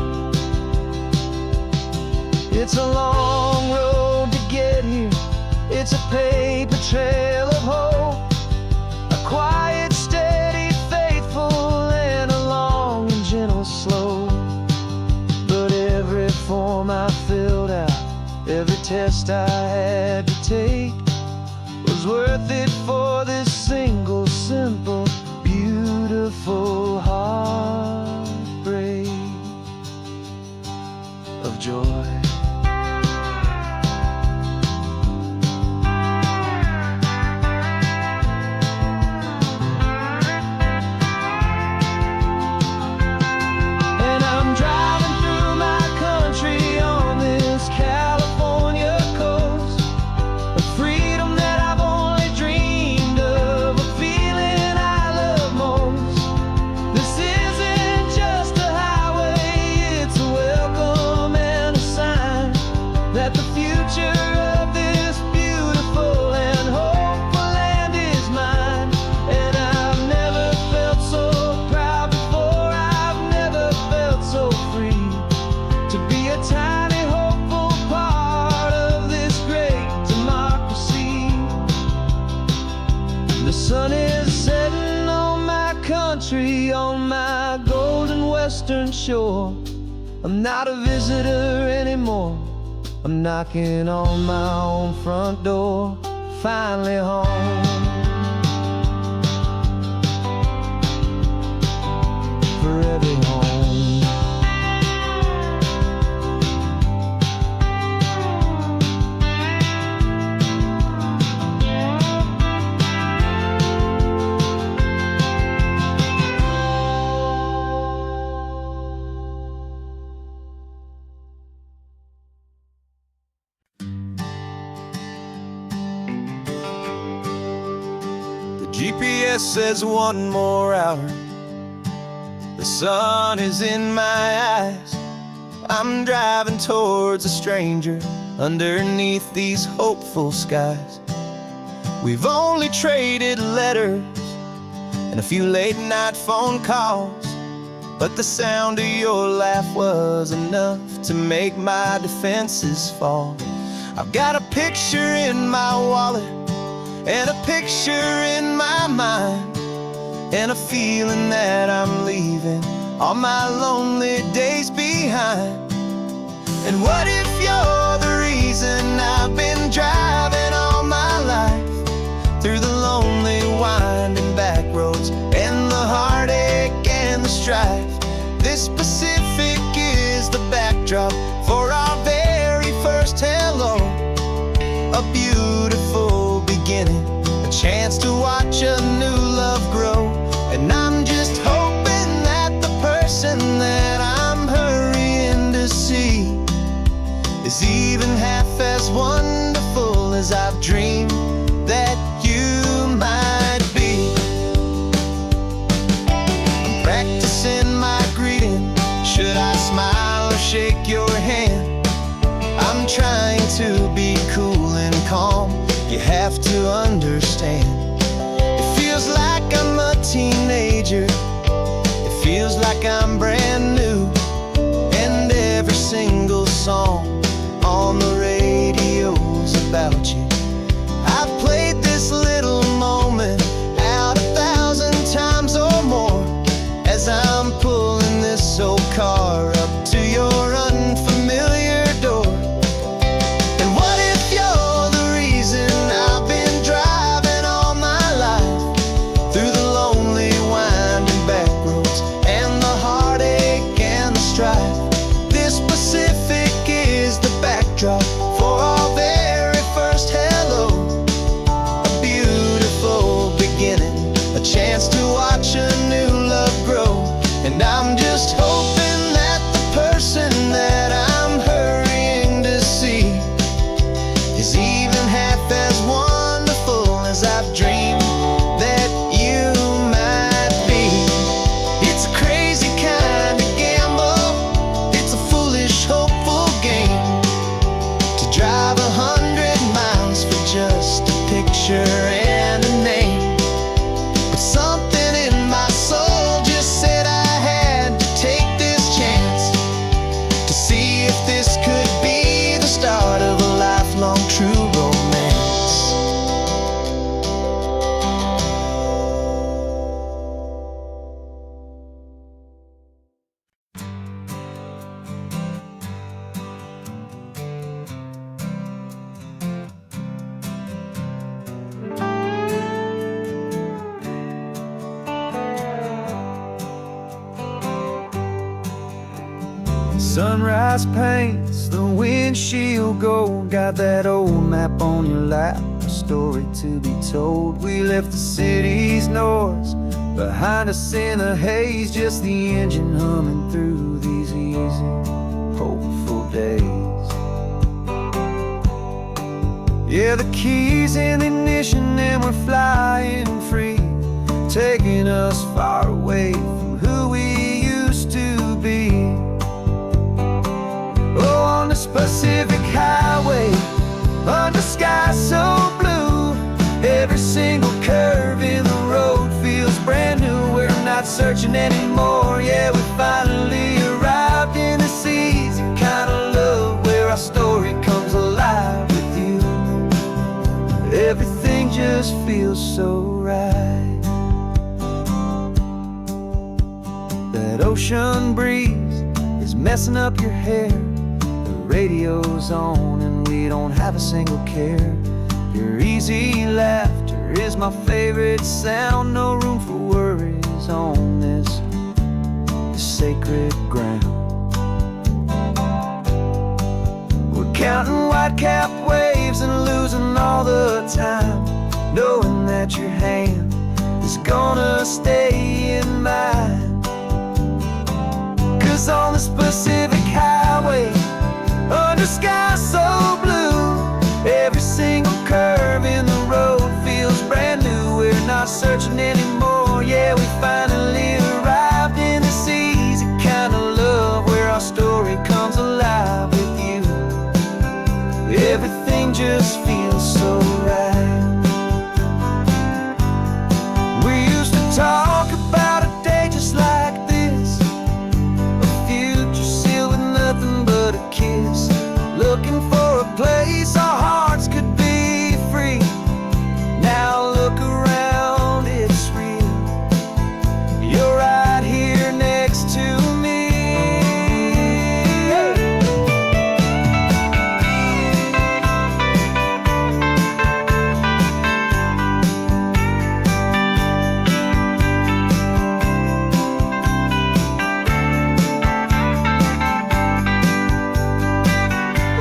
A: It's a long road to get here, it's a paper trail of hope, a quiet, steady, faithful, and a long and gentle slope. But every form I filled out, every test I had to take, was worth it for this single, simple, beautiful heartbreak of joy. And I'm driving through my country on this shore. I'm not a visitor anymore. I'm knocking on my own front door. Finally home. For every home.
B: GPS says 1 more hour. The sun is in my eyes. I'm driving towards a stranger underneath these hopeful skies. We've only traded letters and a few late night phone calls, but the sound of your laugh was enough to make my defenses fall. I've got a picture in my wallet and a picture in my mind, and a feeling that I'm leaving all my lonely days behind. And what if you're the reason I've been driving all my life, through the lonely winding back roads and the heartache and the strife? This Pacific is the backdrop for our very first hello. A beautiful beginning, a chance to watch a new love grow. And I'm just hoping that the person that I'm hurrying to see is even half as wonderful as I've dreamed that you might be. I'm practicing my greeting. Should I smile or shake your hand? I'm trying to be cool and calm. You have to understand. It feels like I'm a teenager. It feels like I'm brand new. And every single song on the radio's about you. I've played this little moment out 1,000 times or more, as I'm pulling this old car up to your unfamiliar door. And what if you're the reason I've been driving all my life, through the lonely winding back roads and the heartache and the strife? This Pacific is the backdrop for our very first hello. A beautiful beginning, a chance to watch a new love grow. And I'm just hoping that the person that I'm hurrying to see is even half as wonderful as I've dreamed that you might be. It's a crazy kind of gamble. It's a foolish, hopeful game to drive 100 miles for just a picture and a name. But something in my soul just said I had to take this chance to see if this could be the start of a lifelong true romance.
A: Sunrise paints the windshield gold. Got that old map on your lap, a story to be told. We left the city's noise behind us in the haze, just the engine humming through these easy, hopeful days. Yeah, the keys in the ignition and we're flying free, taking us far away from who we used to be. Oh, on this Pacific highway, under sky so blue, every single curve in the road feels brand new. We're not searching anymore, yeah, we finally arrived in this easy kind of love, where our story comes alive with you. Everything just feels so right. That ocean breeze messing up your hair. The radio's on and we don't have a single care. Your easy laughter is my favorite sound. No room for worries on this sacred ground. We're counting white-cap waves and losing all the time, knowing that your hand is gonna stay in mine. 'Cause on this Pacific highway, under sky so blue, every single curve in the road feels brand new. We're not searching anymore, yeah, we finally arrived in this easy kind of love, where our story comes alive with you. Everything just feels so right. We used to talk about a day just like this, a future sealed with nothing but a kiss, looking for a place our hearts could be free. Now look around, it's real. You're right here next to me.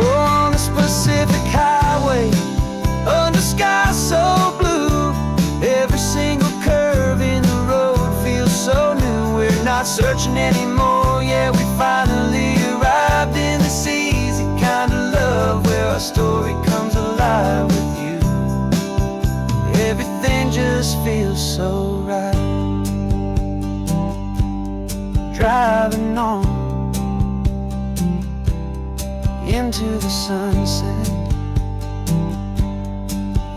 A: On this Pacific highway, under sky so blue, every single curve in the road feels so new. We're not searching anymore, yeah, we finally arrived in this easy kind of love, where our story comes alive with you. Everything just feels so right. Driving on into the sunset,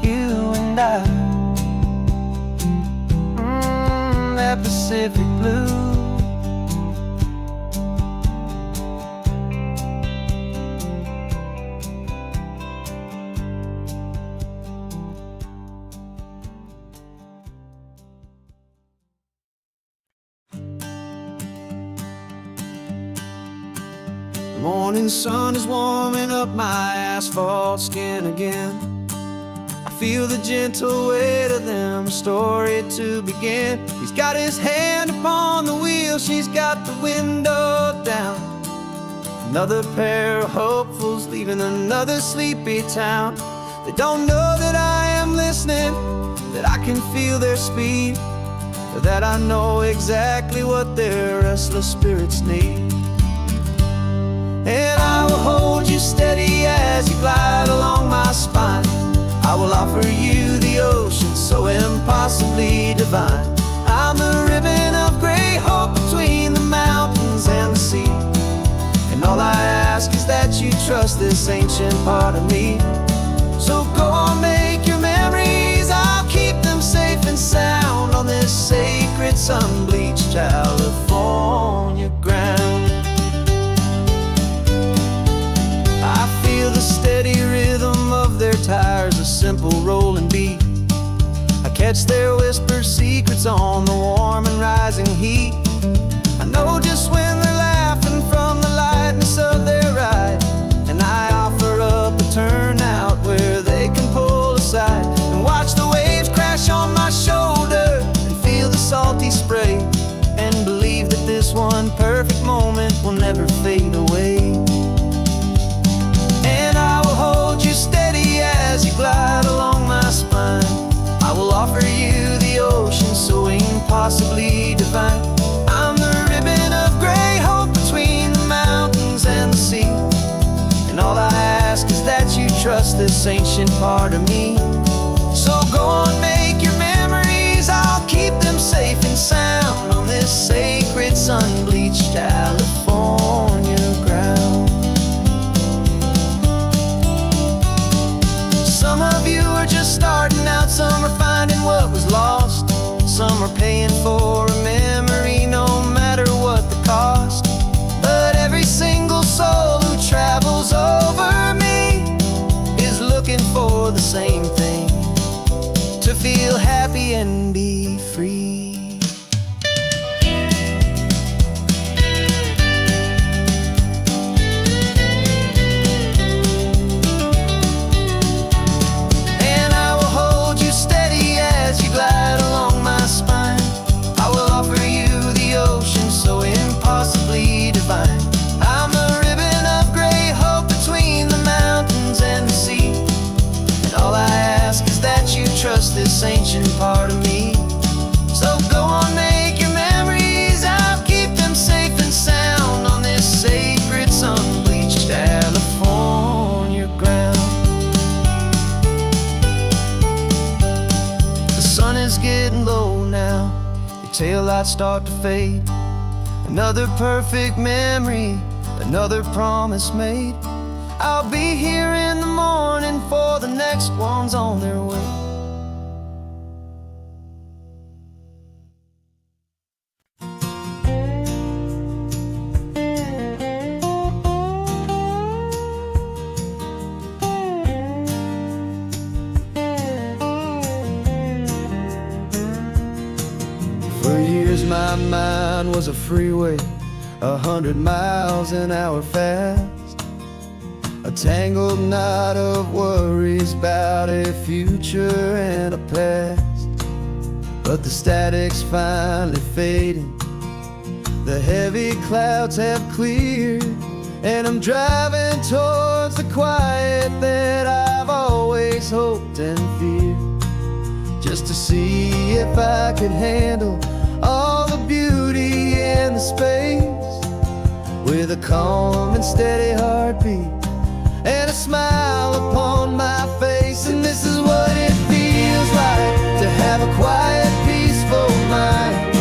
A: you and I, that Pacific blue. The morning sun is warming up my asphalt skin again. I feel the gentle weight of them, a story to begin. He's got his hand upon the wheel, she's got the window down. Another pair of hopefuls leaving another sleepy town. They don't know that I am listening, that I can feel their speed, or that I know exactly what their restless spirits need. And I will hold you steady as you glide along my spine. I will offer you the ocean so impossibly divine. I'm the ribbon of gray hope between the mountains and the sea. And all I ask is that you trust this ancient part of me. So go on, make your memories, I'll keep them safe and sound on this sacred sun-bleached California ground. I feel the steady rhythm of their tires, a simple rolling beat. I catch their whispered secrets on the warm and rising heat. I know just when they're laughing from the lightness of their ride, and I offer up a turnout where they can pull aside and watch the waves crash on my shoulder and feel the salty spray, and believe that this one perfect moment will never fade away. I will hold you steady as you glide along my spine. I will offer you the ocean so impossibly divine. I'm the ribbon of gray hope between the mountains and the sea. And all I ask is that you trust this ancient part of me. So go on, make your memories, I'll keep them safe and sound on this sacred sun-bleached California ground. Some of you are just starting out, some are finding what was lost, some are paying for a memory no matter what the cost. But every single soul who travels over me is looking for the same thing, to feel happy and be free. taillights start to fade. Another perfect memory, another promise made. I'll be here in the morning for the next ones on their way. For years my mind was a freeway, 100 miles an hour fast, a tangled knot of worries about a future and a past. But the static's finally fading, the heavy clouds have cleared, and I'm driving towards the quiet that I've always hoped and feared, just to see if I could handle all the beauty in the space, with a calm and steady heartbeat and a smile upon my face. And this is what it feels like to have a quiet, peaceful mind.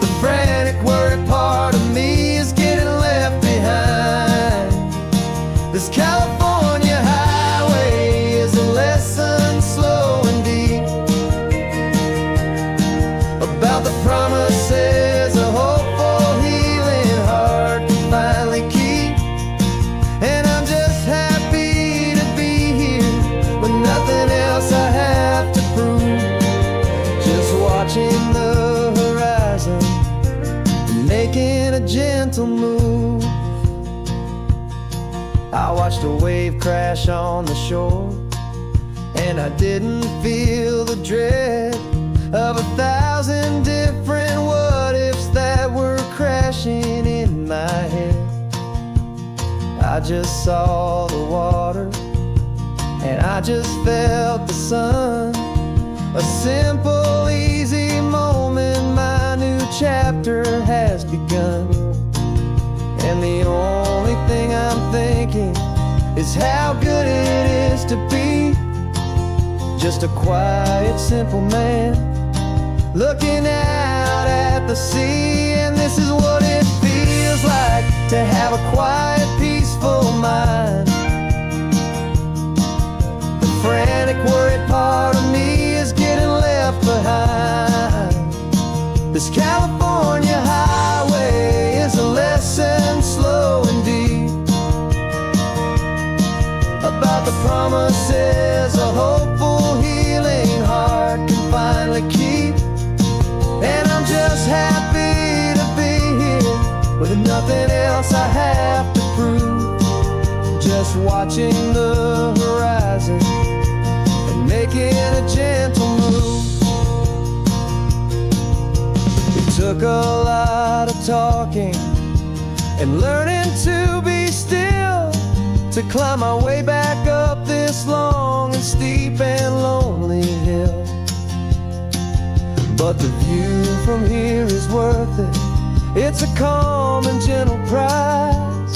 A: The frantic, worried part of me is getting left behind. This California highway is a lesson slow and deep about the promises a hopeful, healing heart can finally keep. And I'm just happy to be here with nothing else I have to prove, just watching the horizon and making a gentle move. I watched a wave crash on the shore, and I didn't feel the dread of 1,000 different what-ifs that were crashing in my head. I just saw the water, and I just felt the sun. A simple, easy moment, my new chapter has begun. And the only thing I'm thinking is how good it is to be just a quiet, simple man looking out at the sea. And this is what it feels like to have a quiet, peaceful mind. The frantic, worried part of me is getting left behind. This California highway is a lesson slow and deep about the promises a hopeful, healing heart can finally keep. And I'm just happy to be here with nothing else I have to prove, just watching the horizon and making a gentle move. It took a lot of talking and learning to be still to climb my way back up this long and steep and lonely hill. But the view from here is worth it. It's a calm and gentle prize,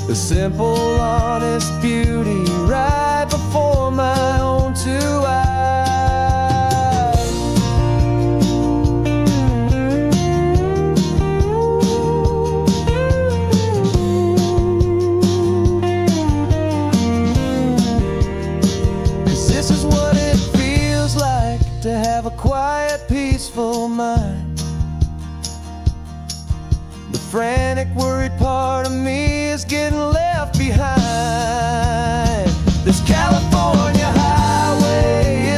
A: the simple, honest beauty right before my own two eyes. This is what it feels like to have a quiet, peaceful mind. The frantic, worried part of me is getting left behind. This California highway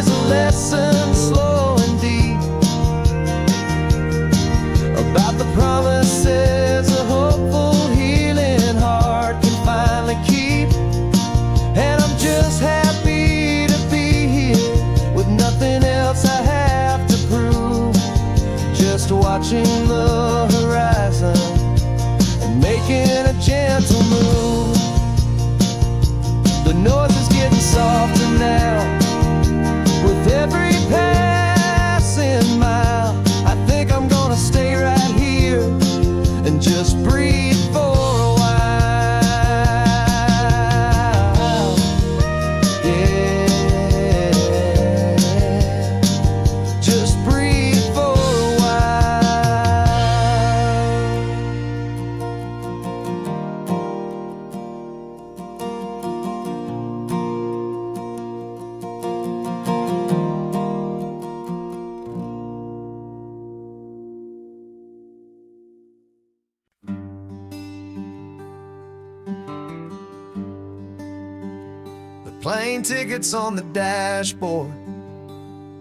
A: plane tickets on the dashboard,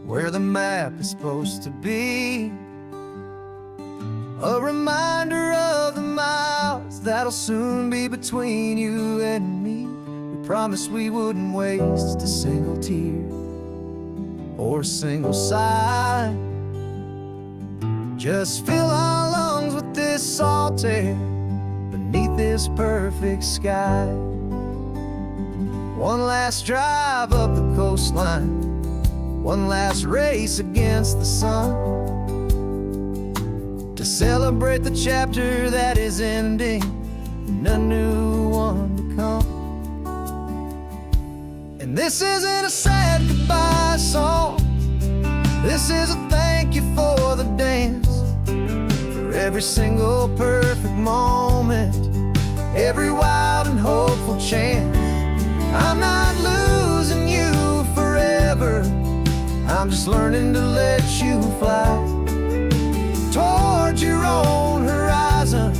A: where the map is supposed to be. A reminder of the miles that'll soon be between you and me. We promised we wouldn't waste a single tear or a single sigh. Just fill our lungs with this salt air beneath this perfect sky. One last drive up the coastline, one last race against the sun, to celebrate the chapter that is ending and a new one to come. And this isn't a sad goodbye song, this is a thank you for the dance, for every single perfect moment, every wild and hopeful chance. I'm not losing you forever, I'm just learning to let you fly towards your own horizon,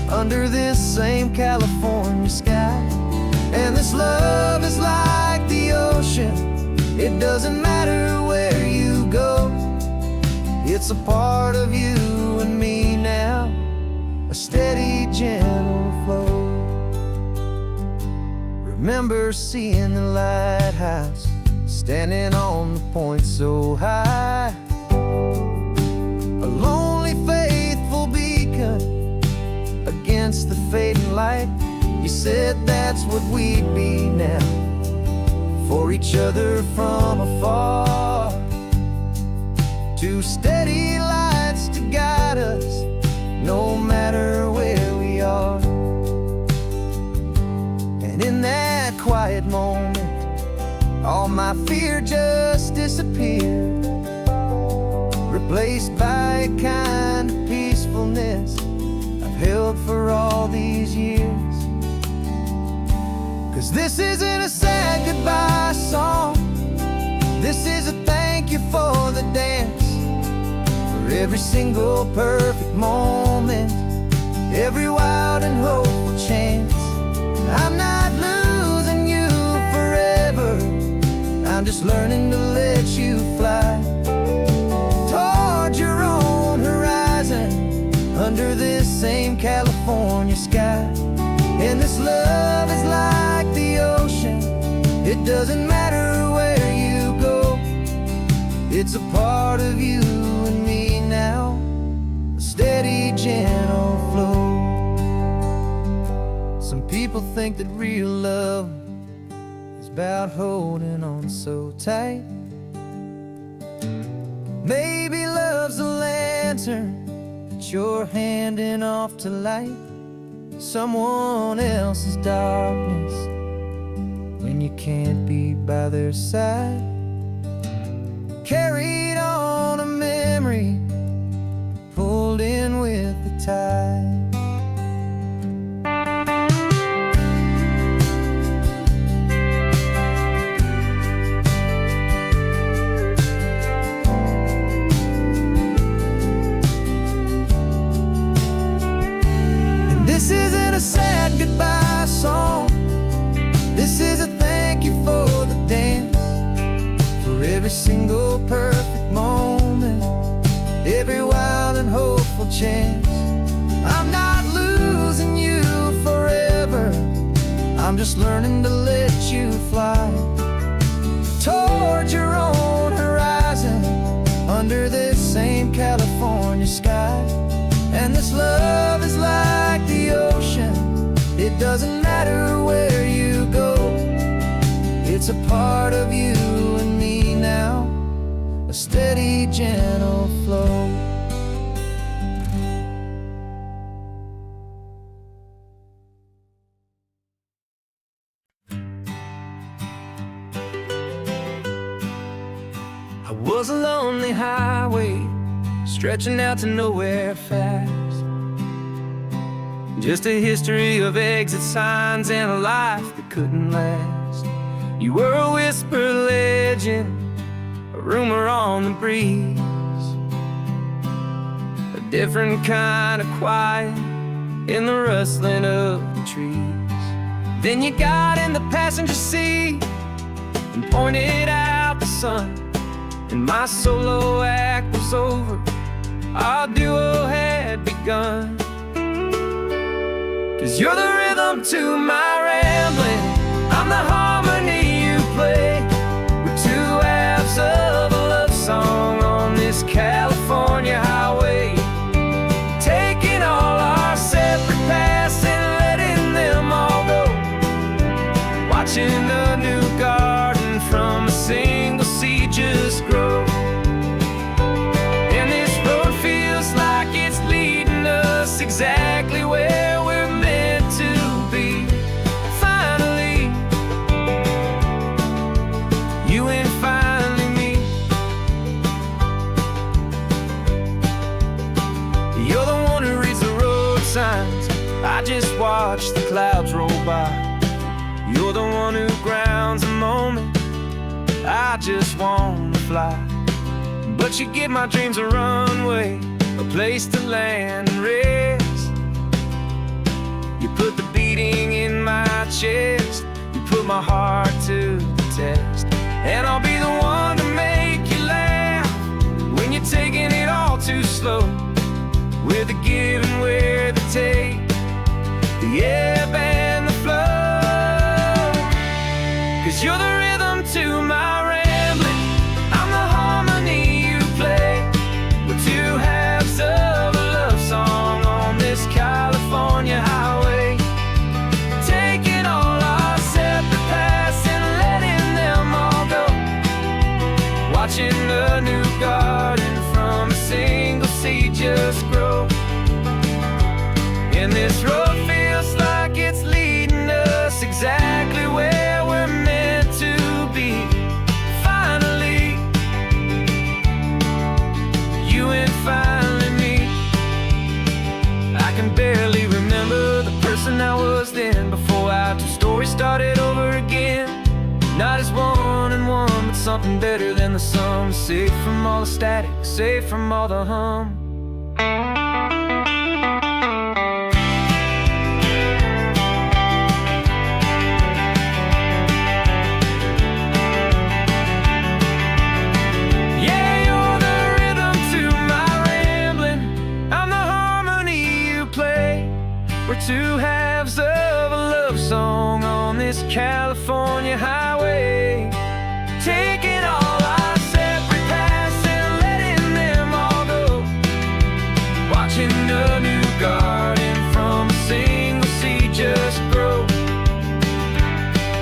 A: under this same California sky. And this love is like the ocean, it doesn't matter where you go, it's a part of you and me now, a steady, gentle flow. Remember seeing the lighthouse, standing on the point so high, a lonely, faithful beacon against the fading light. You said that's what we'd be now, for each other from afar. Two steady lights to guide us, no matter where we are. And in that quiet moment, all my fear just disappeared, replaced by a kind of peacefulness I've held for all these years. 'Cause this isn't a sad goodbye song, this is a thank you for the dance, for every single perfect moment, every wild and hopeful chance. I'm not losing you forever, I'm just learning to let you fly towards your own horizon, under this same California sky. And this love is like the ocean, it doesn't matter where you go, it's a part of you and me now, a steady, gentle flow. Some people think that real love is about holding on so tight. Maybe love's a lantern that you're handing off to light someone else's darkness when you can't be by their side. Carried on a memory, pulled in with the tide. This isn't a sad goodbye song, this is a thank you for the dance, for every single perfect moment, every wild and hopeful chance. I'm not losing you forever, I'm just learning to let you fly towards your own horizon, under this same California sky. And this love is like the ocean, it doesn't matter where you go, it's a part of you and me now, a steady, gentle flow. I was a lonely highway, stretching out to nowhere fast, just a history of exit signs and a life that couldn't last. You were a whisper legend, a rumor on the breeze, a different kind of quiet in the rustling of the trees. Then you got in the passenger seat, and pointed out the sun. And my solo act was over, our duo had begun. 'Cause you're the rhythm to my rambling, I'm the harmony you play. We're two halves of a love song on this California highway, taking all our separate paths and letting them all go, watching a new garden from a single seed just grow. And this road feels like it's leading us exactly where we're meant to be. Finally, you and finally me. You're the one who reads the road signs, I just watch the clouds roll by. You're the one who grounds a moment, I just wanna fly. But you give my dreams a runway, a place to land and rest. You put the beating in my chest, you put my heart to the test. And I'll be the one to make you laugh when you're taking it all too slow. We're the give and we're the take, the ebb and the flow. 'Cause you're the rhythm to my rambling, I'm the harmony you play. We're two halves of a love song on this California highway, taking all our separate paths and letting them all go, watching a new garden from a single seed just grow. And this road feels like it's leading us exactly where we're meant to be. Finally, you and finally me. I can barely remember the person I was then, before our two stories started over again. Not as one and one, but something better than the sum. Safe from all the static, safe from all the hum. We're two halves of a love song on this California highway, taking all our separate paths and letting them all go, watching a new garden from a single seed just grow.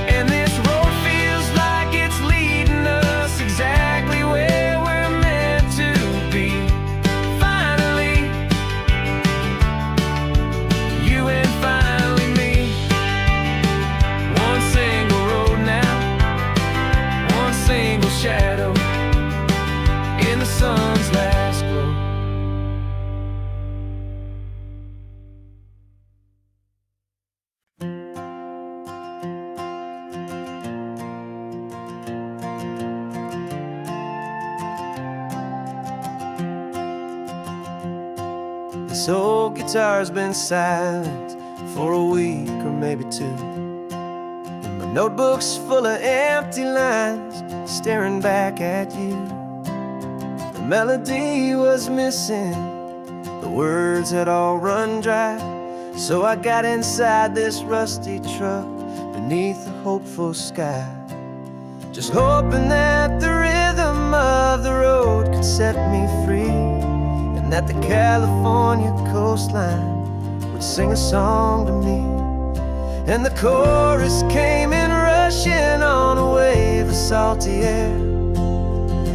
A: And this road feels like it's leading us exactly where we're meant to be. Finally, you and finally me. One single road now, one single shadow in the sun's last glow. This old guitar's been silent for a week or maybe two, and my notebook's full of empty lines staring back at you. The melody was missing, the words had all run dry, so I got inside this rusty truck beneath a hopeful sky, just hoping that the rhythm of the road could set me free, and that the California coastline would sing a song to me. And the chorus came in rushing on a wave of salty air,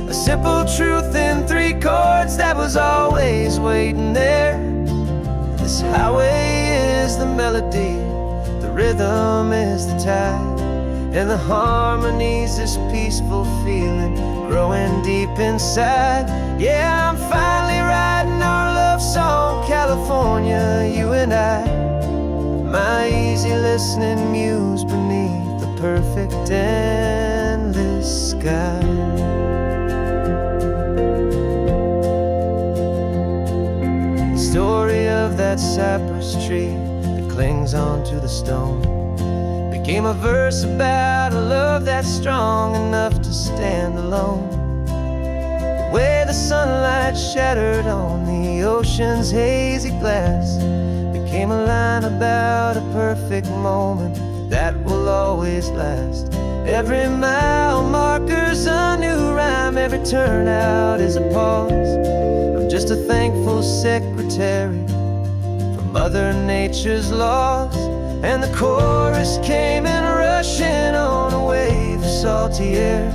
A: a simple truth in 3 chords that was always waiting there. This highway is the melody, the rhythm is the tide, and the harmony's this peaceful feeling growing deep inside. Yeah, I'm finally writing our love song, California, you and I, my easy listening muse beneath the perfect endless sky. The story of that cypress tree that clings onto the stone became a verse about a love that's strong enough to stand alone. The way the sunlight shattered on the ocean's hazy glass became a line about a perfect moment that will always last. Every mile marker's a new rhyme, every turnout is a pause. I'm just a thankful secretary for Mother Nature's laws. And the chorus came in rushing on a wave of salty air.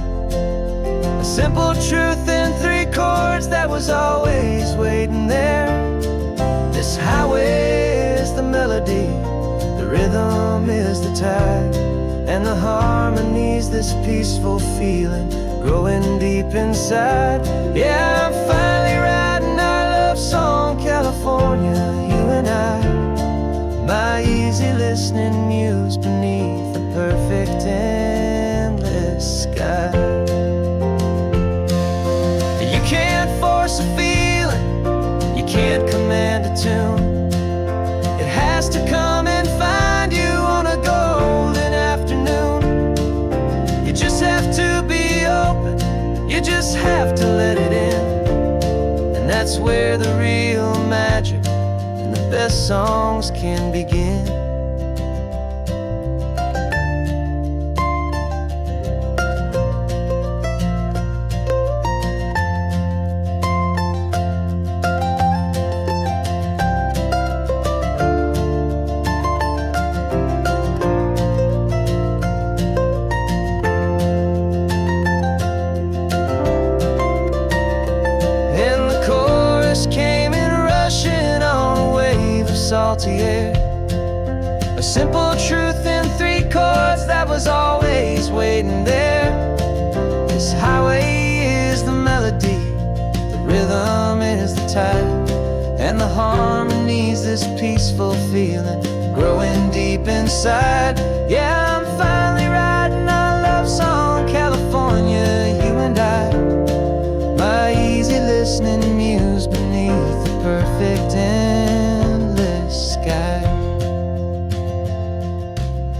A: A simple truth in 3 chords that was always waiting there. This highway is the melody, the rhythm is the tide, and the harmony's this peaceful feeling growing deep inside. Yeah, I'm finally writing our love song, California, you and I. My easy listening muse beneath the perfect endless sky. You can't force a feeling, you can't command a tune. It has to come and find you on a golden afternoon. You just have to be open, you just have to let it in. And that's where the real magic and the best songs can begin. Salty air, a simple truth in 3 chords that was always waiting there. This highway is the melody, the rhythm is the tide, and the harmony's this peaceful feeling growing deep inside. Yeah, I'm finally writing our love song, California, you and I. My easy listening muse beneath the perfect endless sky.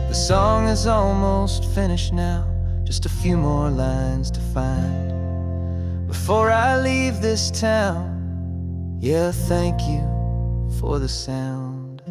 A: The song is almost finished now, just a few more lines to find before I leave this town. Yeah, thank you for the sound.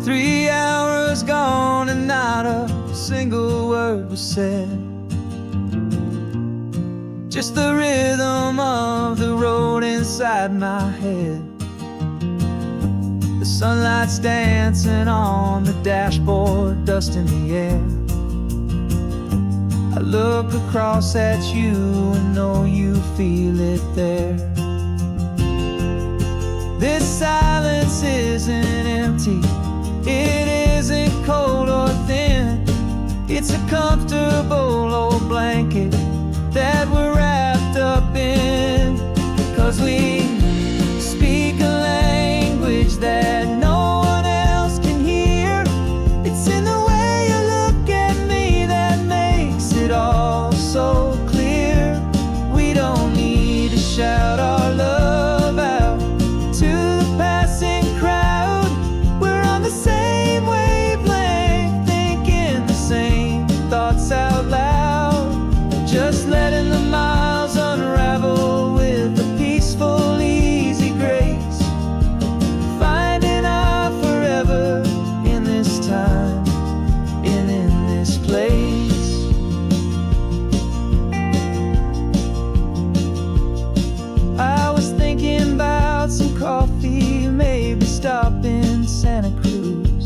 A: 3 hours gone and not a single word was said. Just the rhythm of the road inside my head. The sunlight's dancing on the dashboard, dust in the air. I look across at you and know you feel it there. This silence isn't empty, it isn't cold or thin. It's a comfortable old blanket that we're wrapped up in. 'Cause we speak a language that no one else can hear. It's in the way you look at me that makes it all so clear. We don't need to shout our love out to the passing crowd. We're on the same wavelength, thinking the same thoughts out loud. Just letting the miles unravel with a peaceful, easy grace. Finding our forever in this time and in this place. I was thinking about some coffee, maybe stop in Santa Cruz.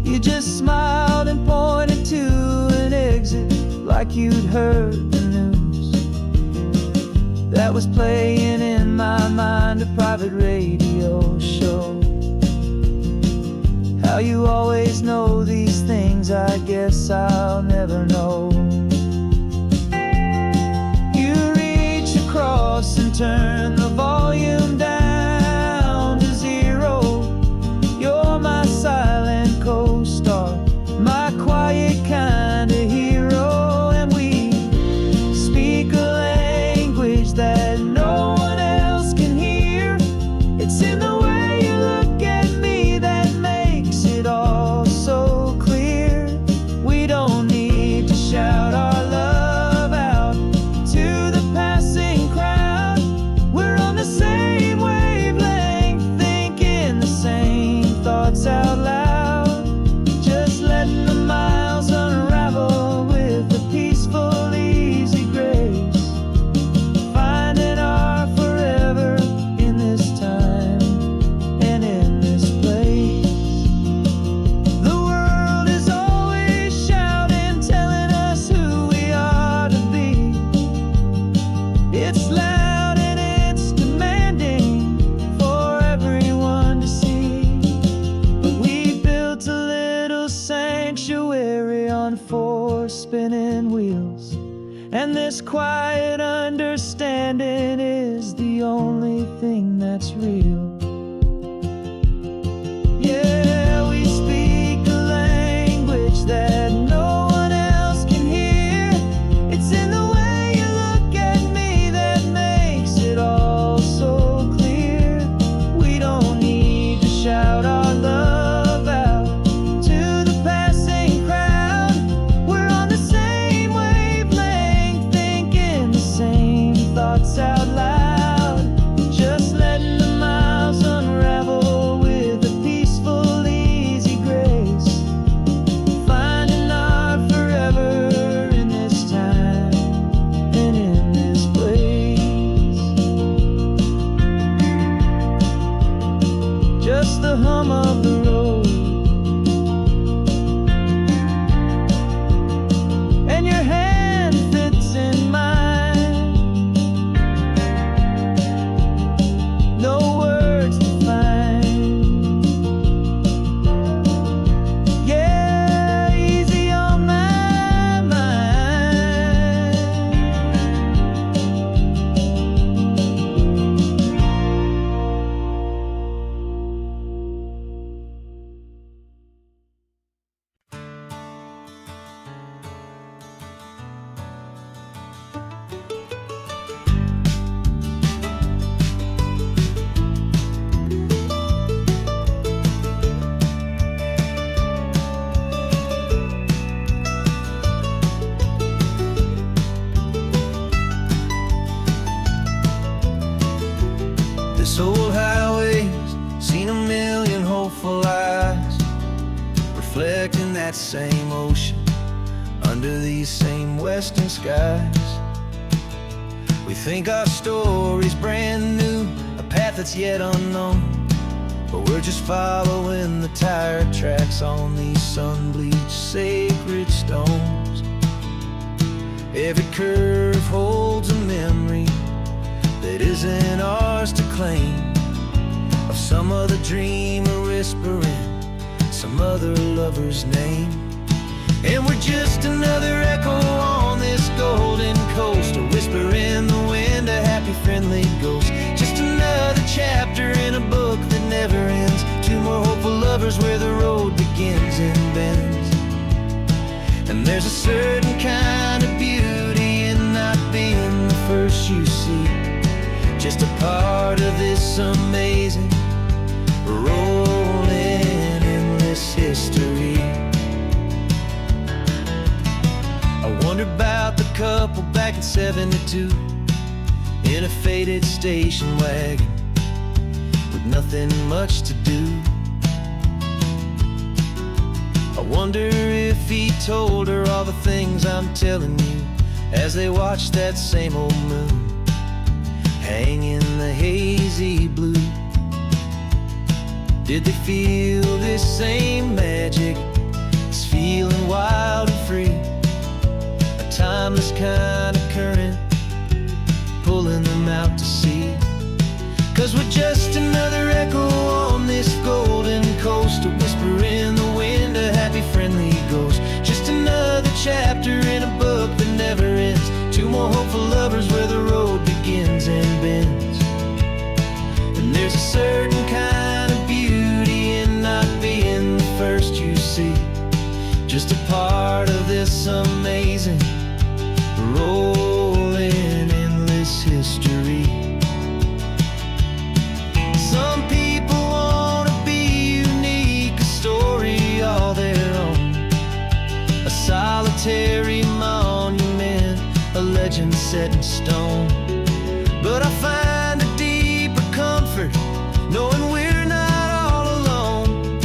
A: You just smiled and pointed to an exit like you'd heard the news. That was playing in my mind, a private radio show. How you always know these things, I guess I'll never know. You reach across and turn the volume down to 0. And this quiet understanding is the only thing that's real. Yeah, we speak a language that no one else can hear. It's in the way you look at me that makes it all so clear. We don't need to shout our love out to the passing crowd. We're on the same wavelength, thinking the same thoughts out loud. Just letting the miles unravel with a peaceful, easy grace. Finding our forever in this time and in this place. Just the hum of the road and your hand fits in mine. No words to find. Yeah, easy on my mind. This old highway's seen a million hopeful eyes, reflecting that same ocean under these same western skies. We think our story's brand new, a path that's yet unknown, but we're just following the tire tracks on these sun-bleached sacred stones. Every curve holds a memory that isn't ours to claim, of some other dreamer whispering some other lover's name. And we're just another echo on this golden coast, a whisper in the wind, a happy friendly ghost. Just another chapter in a book that never ends. Two more hopeful lovers where the road begins and bends. And there's a certain kind of beauty in not being the first you see, just a part of this amazing, rolling, endless history. I wonder about the couple back in '72 in a faded station wagon with nothing much to do. I wonder if he told her all the things I'm telling you as they watched that same old moon hang in the hazy blue. Did they feel this same magic, this feeling wild and free, a timeless kind of current pulling them out to sea? 'Cause we're just another echo on this golden coast, a whisper in the wind, a happy friendly ghost. Just another chapter in a book that never ends. Two more hopeful lovers where the road begins and bends. And there's a certain kind of beauty in not being the first you see, just a part of this amazing, rolling, endless history. Some people wanna be unique, a story all their own, a solitary monument, a legend set in stone. But I find a deeper comfort knowing we're not all alone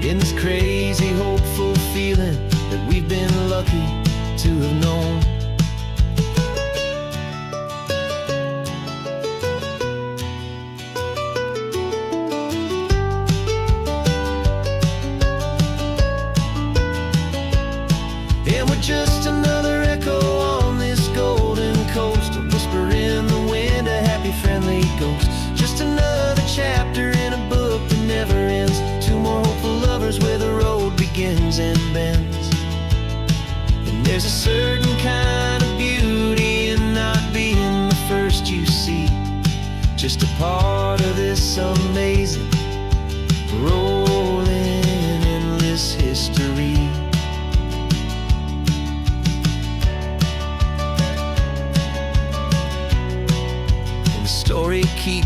A: in this crazy, hopeful feeling that we've been lucky to have known. And we're just another echo on this golden coast, a whisper in the wind, a happy friendly ghost. Just another chapter in a book that never ends. Two more hopeful lovers where the road begins and bends. And there's a certain kind of beauty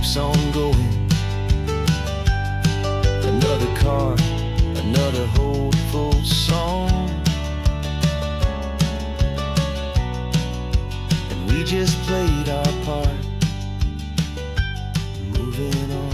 B: keeps on going. Another card, another hopeful song, and we just played our part, moving on.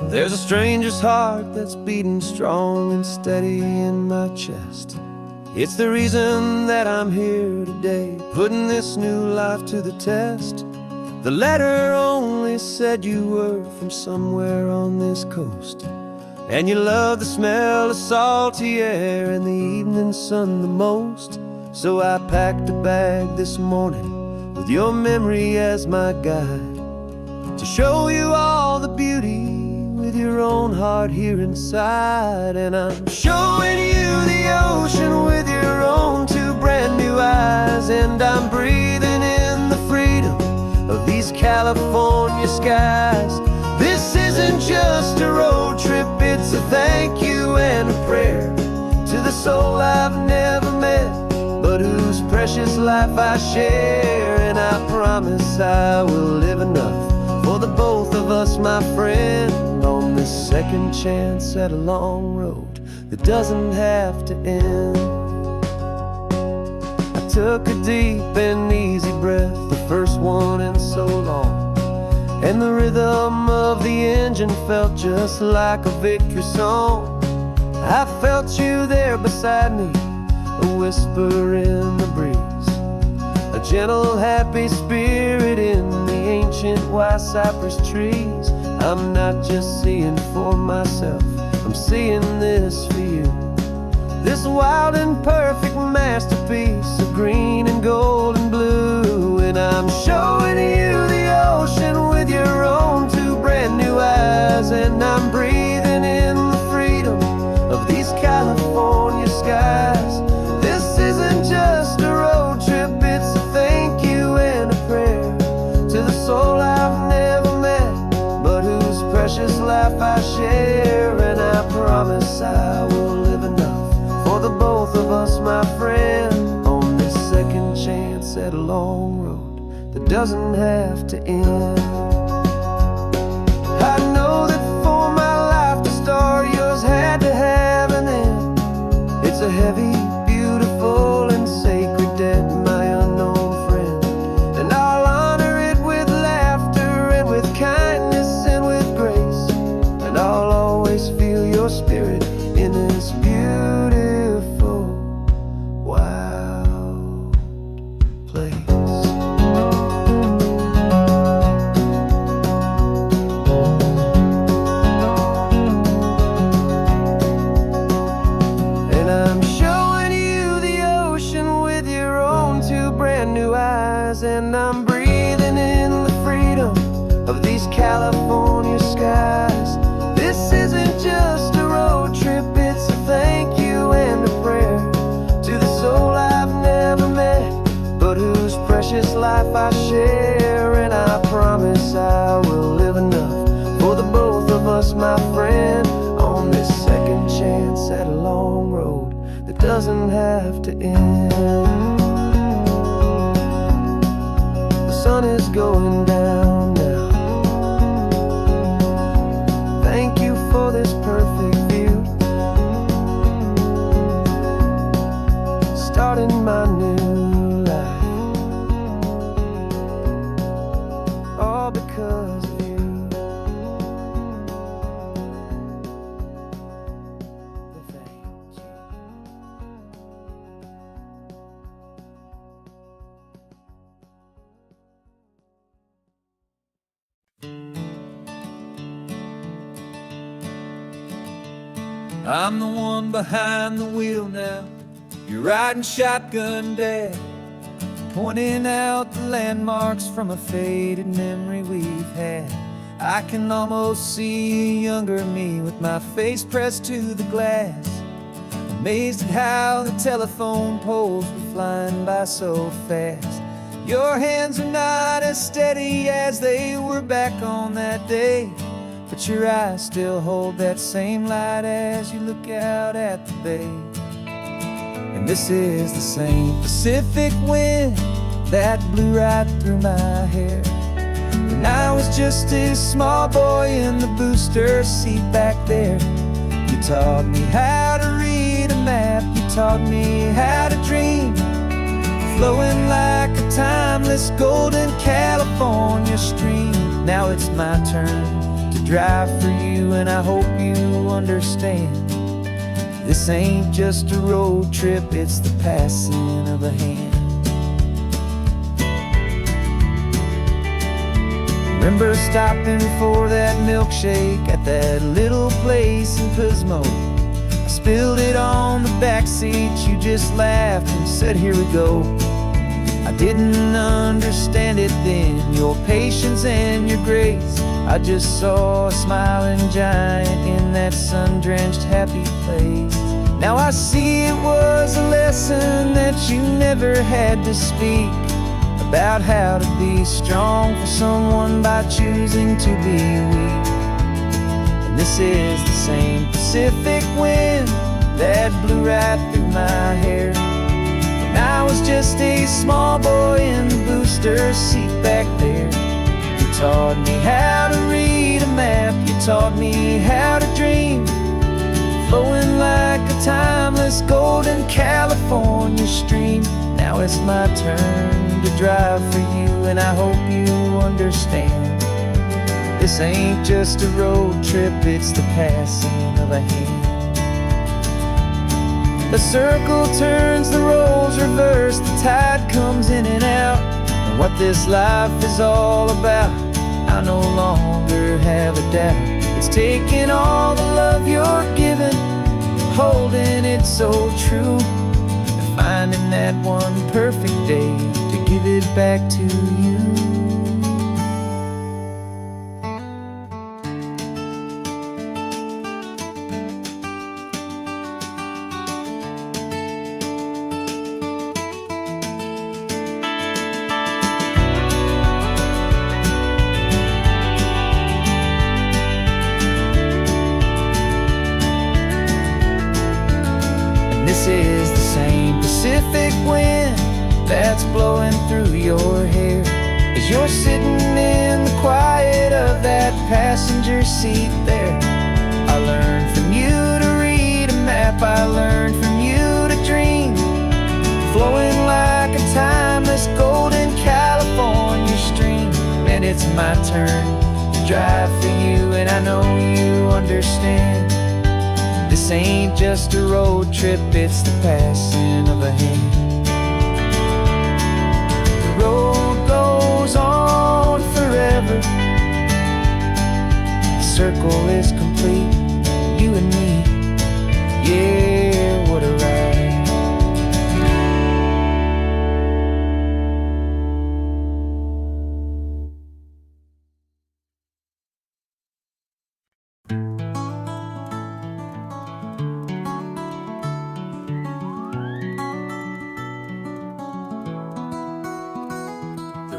A: There's a stranger's heart that's beating strong and steady in my chest. It's the reason that I'm here today, putting this new life to the test. The letter only said you were from somewhere on this coast, and you love the smell of salty air and the evening sun the most. So I packed a bag this morning with your memory as my guide, to show you all the beauty with your own heart here inside. And I'm showing you the ocean with your own two brand new eyes, and I'm breathing in the freedom of these California skies. This isn't just a road trip, it's a thank you and a prayer to the soul I've never met, but whose precious life I share. And I promise I will live enough for the both of us, my friend, on this second chance at a long road that doesn't have to end. I took a deep and easy breath, the first one in so long, and the rhythm of the engine felt just like a victory song. I felt you there beside me, a whisper in the breeze, a gentle happy spirit in the ancient white cypress trees. I'm not just seeing for myself, I'm seeing this for you, this wild and perfect masterpiece of green and gold and blue. And I'm showing you the ocean with your own two brand new eyes, and I'm breathing in the freedom of these California skies. This isn't just a road trip, it's a thank you and a prayer to the soul I've never met, but whose precious life I share. And I promise I will live enough for the both of us, my friend, on this second chance at a long road that doesn't have to end. I know that for my life to start, yours had to have an end. It's a heavy, beautiful, and sacred debt, my unknown friend, and I'll honor it with laughter and with kindness and with grace, and I'll always feel your spirit in this beautiful, wild place. And I'm showing you the ocean with your own two brand new eyes, and I'm breathing in the freedom of these California skies. This isn't just a road trip, it's a thank you and a prayer to the soul I've never met, but whose precious life I share. And I promise I will live enough for the both of us, my friend, on this second chance at a long road that doesn't have to end. The sun is going down now. Thank you for this perfect view, starting my new life, all because of you. Thank you. I'm the one behind the wheel now, you're riding shotgun, Dad, pointing out the landmarks from a faded memory we've had. I can almost see a younger me with my face pressed to the glass. amazed at how the telephone poles were flying by so fast. Your hands are not as steady as they were back on that day, but your eyes still hold that same light as you look out at the bay. And this is the same Pacific wind that blew right through my hair when I was just a small boy in the booster seat back there. You taught me how to read a map, you taught me how to dream, flowing like a timeless golden California stream. Now it's my turn to drive for you, and I hope you understand. This ain't just a road trip, it's the passing of a hand. Remember stopping for that milkshake at that little place in Pismo? I spilled it on the back seat, you just laughed and said, here we go. I didn't understand it then, your patience and your grace. I just saw a smiling giant in that sun-drenched happy place. Now I see it was a lesson that you never had to speak, about how to be strong for someone by choosing to be weak. And this is the same Pacific wind that blew right through my hair when I was just a small boy in the booster seat back there. You taught me how to read a map, you taught me how to dream, flowing like a timeless golden California stream. Now it's my turn to drive for you, and I hope you understand. This ain't just a road trip, it's the passing of a hand. The circle turns, the roles reverse, the tide comes in and out. And what this life is all about, I no longer have a doubt. It's taking all the love you're giving, holding it so true, and finding that one perfect day to give it back to you. This is the same Pacific wind that's blowing through your hair as you're sitting in the quiet of that passenger seat there. I learned from you to read a map, I learned from you to dream, flowing like a timeless golden California stream. And it's my turn to drive for you, and I know you understand. This ain't just a road trip, it's the passing of a hand. The road goes on forever, the circle is complete, you and me, yeah, what a ride.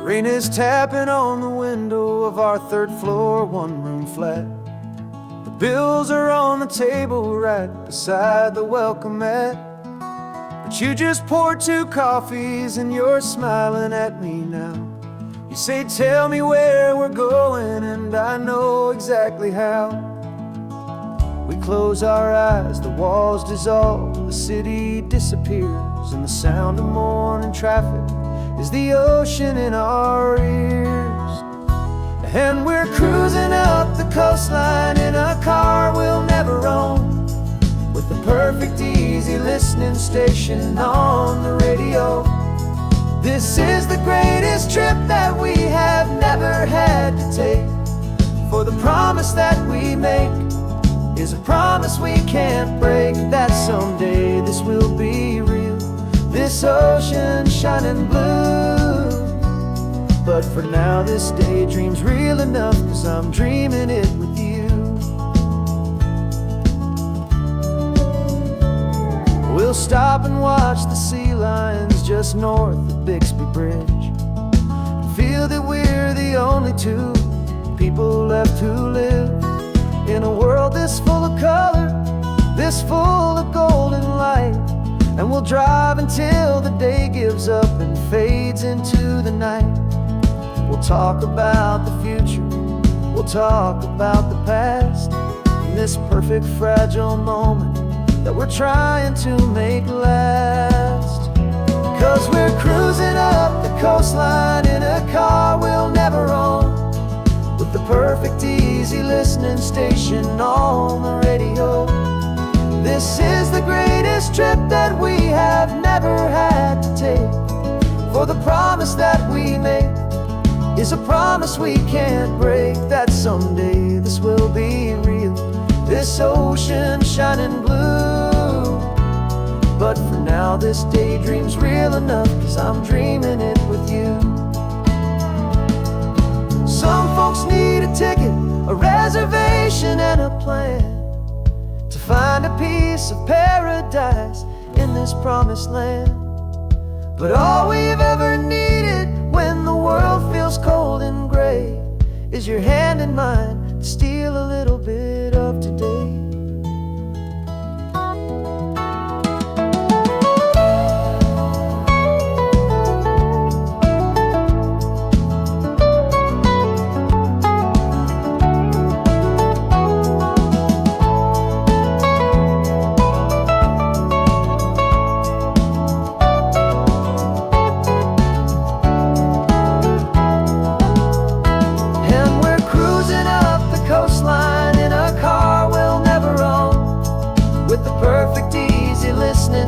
A: Rain is tapping on the window of our third floor, one-room flat. The bills are on the table right beside the welcome mat. But you just poured 2 coffees and you're smiling at me now. You say, tell me where we're going, and I know exactly how. We close our eyes, the walls dissolve, the city disappears, and the sound of morning traffic is the ocean in our ears. And we're cruising up the coastline in a car we'll never own, with the perfect easy listening station on the radio. This is the greatest trip that we have never had to take, for the promise that we make is a promise we can't break, that someday this will be real, this ocean shining blue. But for now this daydream's real enough, 'cause I'm dreaming it with you. We'll stop and watch the sea lions just north of Bixby Bridge. Feel that we're the only two people left who live in a world this full of color, this full of golden light. And we'll drive until the day gives up and fades into the night. We'll talk about the future, we'll talk about the past, in this perfect fragile moment that we're trying to make last. 'Cause we're cruising up the coastline in a car we'll never own, with the perfect easy listening station on the radio. This is the greatest trip that we have never had to take, for the promise that we make is a promise we can't break, that someday this will be real, this ocean shining blue. But for now this daydream's real enough, 'cause I'm dreaming it with you. Some folks need a ticket, a reservation and a plan to find a piece of paradise in this promised land. But all we've ever needed when the world feels cold and gray is your hand in mine to steal a little bit of today.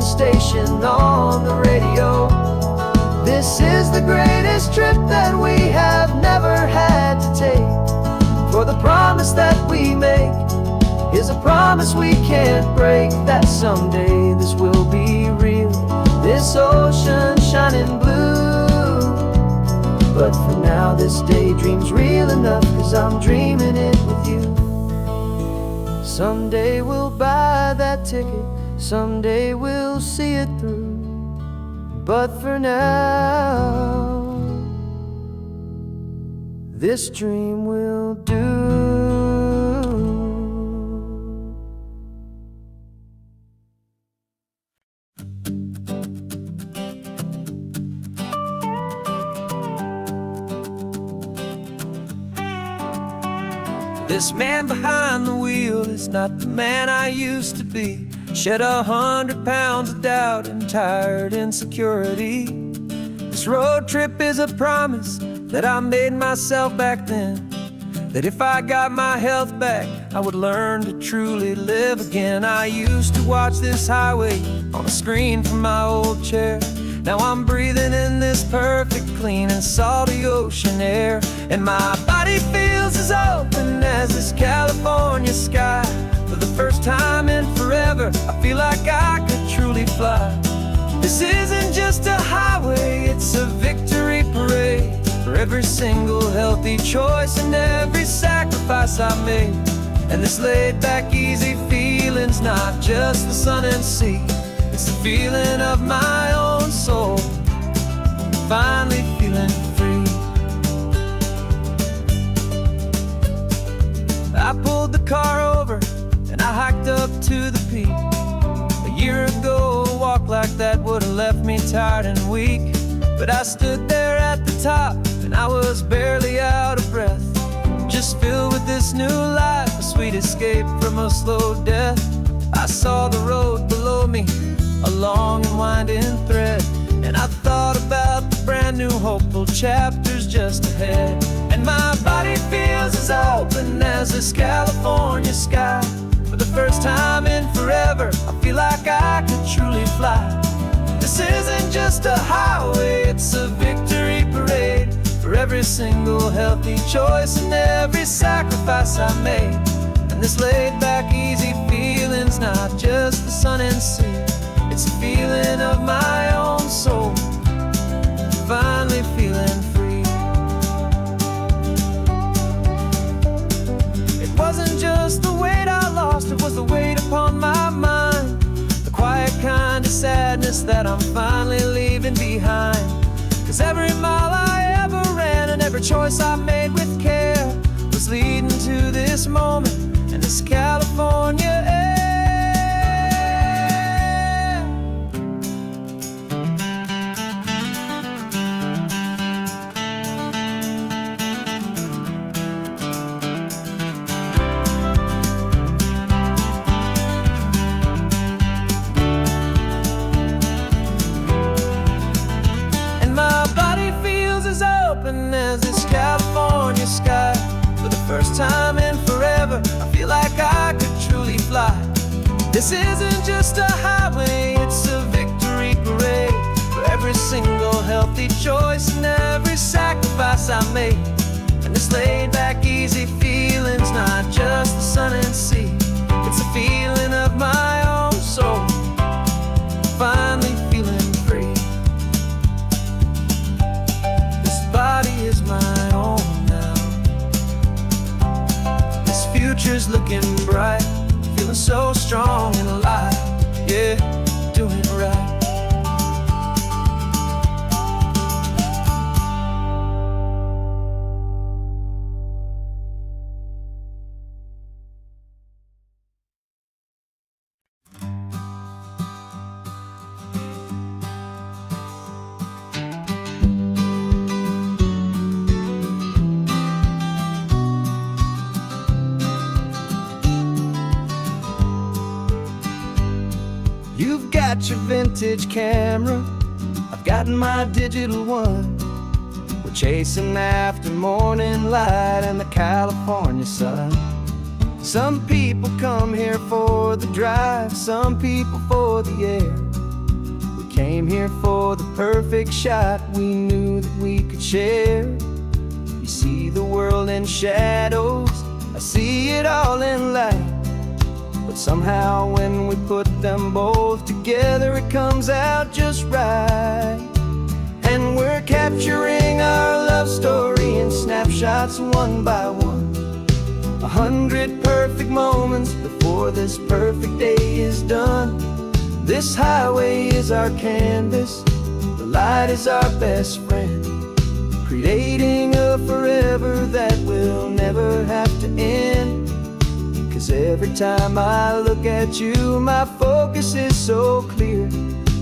A: Station on the radio. This is the greatest trip that we have never had to take, for the promise that we make is a promise we can't break, that someday this will be real, this ocean shining blue. But for now this daydream's real enough, 'cause I'm dreaming it with you. Someday we'll buy that ticket, someday we'll see it through. But for now, this dream will do. This man behind the wheel is not the man I used to be. Shed 100 pounds of doubt and tired insecurity. This road trip is a promise that I made myself back then, that if I got my health back, I would learn to truly live again. I used to watch this highway on a screen from my old chair. Now I'm breathing in this perfect, clean and salty ocean air, and my body feels as open as this California sky. For the first time in forever, I feel like I could truly fly. This isn't just a highway, it's a victory parade for every single healthy choice and every sacrifice I made. And this laid back, easy feeling's not just the sun and sea, it's the feeling of my own soul, finally feeling free. I pulled the car over and I hiked up to the peak. A year ago, a walk like that would have left me tired and weak. But I stood there at the top and I was barely out of breath, just filled with this new life, a sweet escape from a slow death. I saw the road below me, a long and winding thread, and I thought about the brand new hopeful chapters just ahead. And my body feels as open as this California sky. For the first time in forever, I feel like I could truly fly. This isn't just a highway, it's a victory parade for every single healthy choice and every sacrifice I made. And this laid back, easy feeling's not just the sun and sea, it's a feeling of my own soul, finally feeling free. It wasn't just the weight I lost, it was the weight upon my mind, the quiet kind of blessed that I'm finally leaving behind. 'Cause every mile I ever ran and every choice I made with care was leading to this moment and this California air. As this California sky, for the first time in forever, I feel like I could truly fly. This isn't just a highway, it's a victory parade for every single healthy choice and every sacrifice I made. And this laid back easy feeling's not just the sun and sea, it's a feeling of my own soul, finally feeling free. Body is my own now. This future's looking bright, feeling so strong and alive. Yeah, doing it right. You've got your vintage camera, I've got my digital one. We're chasing after morning light and the California sun. Some people come here for the drive, some people for the air. We came here for the perfect shot we knew that we could share. You see the world in shadows, I see it all in light. But somehow when we put them both together, it comes out just right. And we're capturing our love story in snapshots one by one. 100 perfect moments before this perfect day is done. This highway is our canvas, the light is our best friend, creating a forever that will never have to end. 'Cause every time I look at you, my focus is so clear.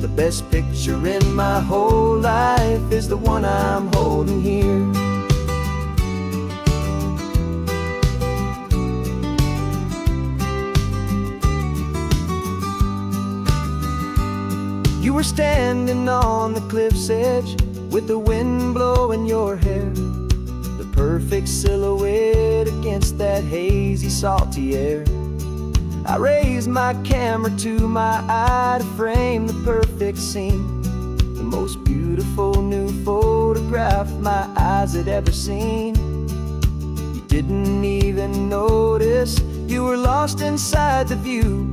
A: The best picture in my whole life is the one I'm holding here. You were standing on the cliff's edge with the wind blowing your hair, the perfect silhouette against that hazy, salty air. I raised my camera to my eye to frame the perfect scene, the most beautiful new photograph my eyes had ever seen. You didn't even notice, you were lost inside the view,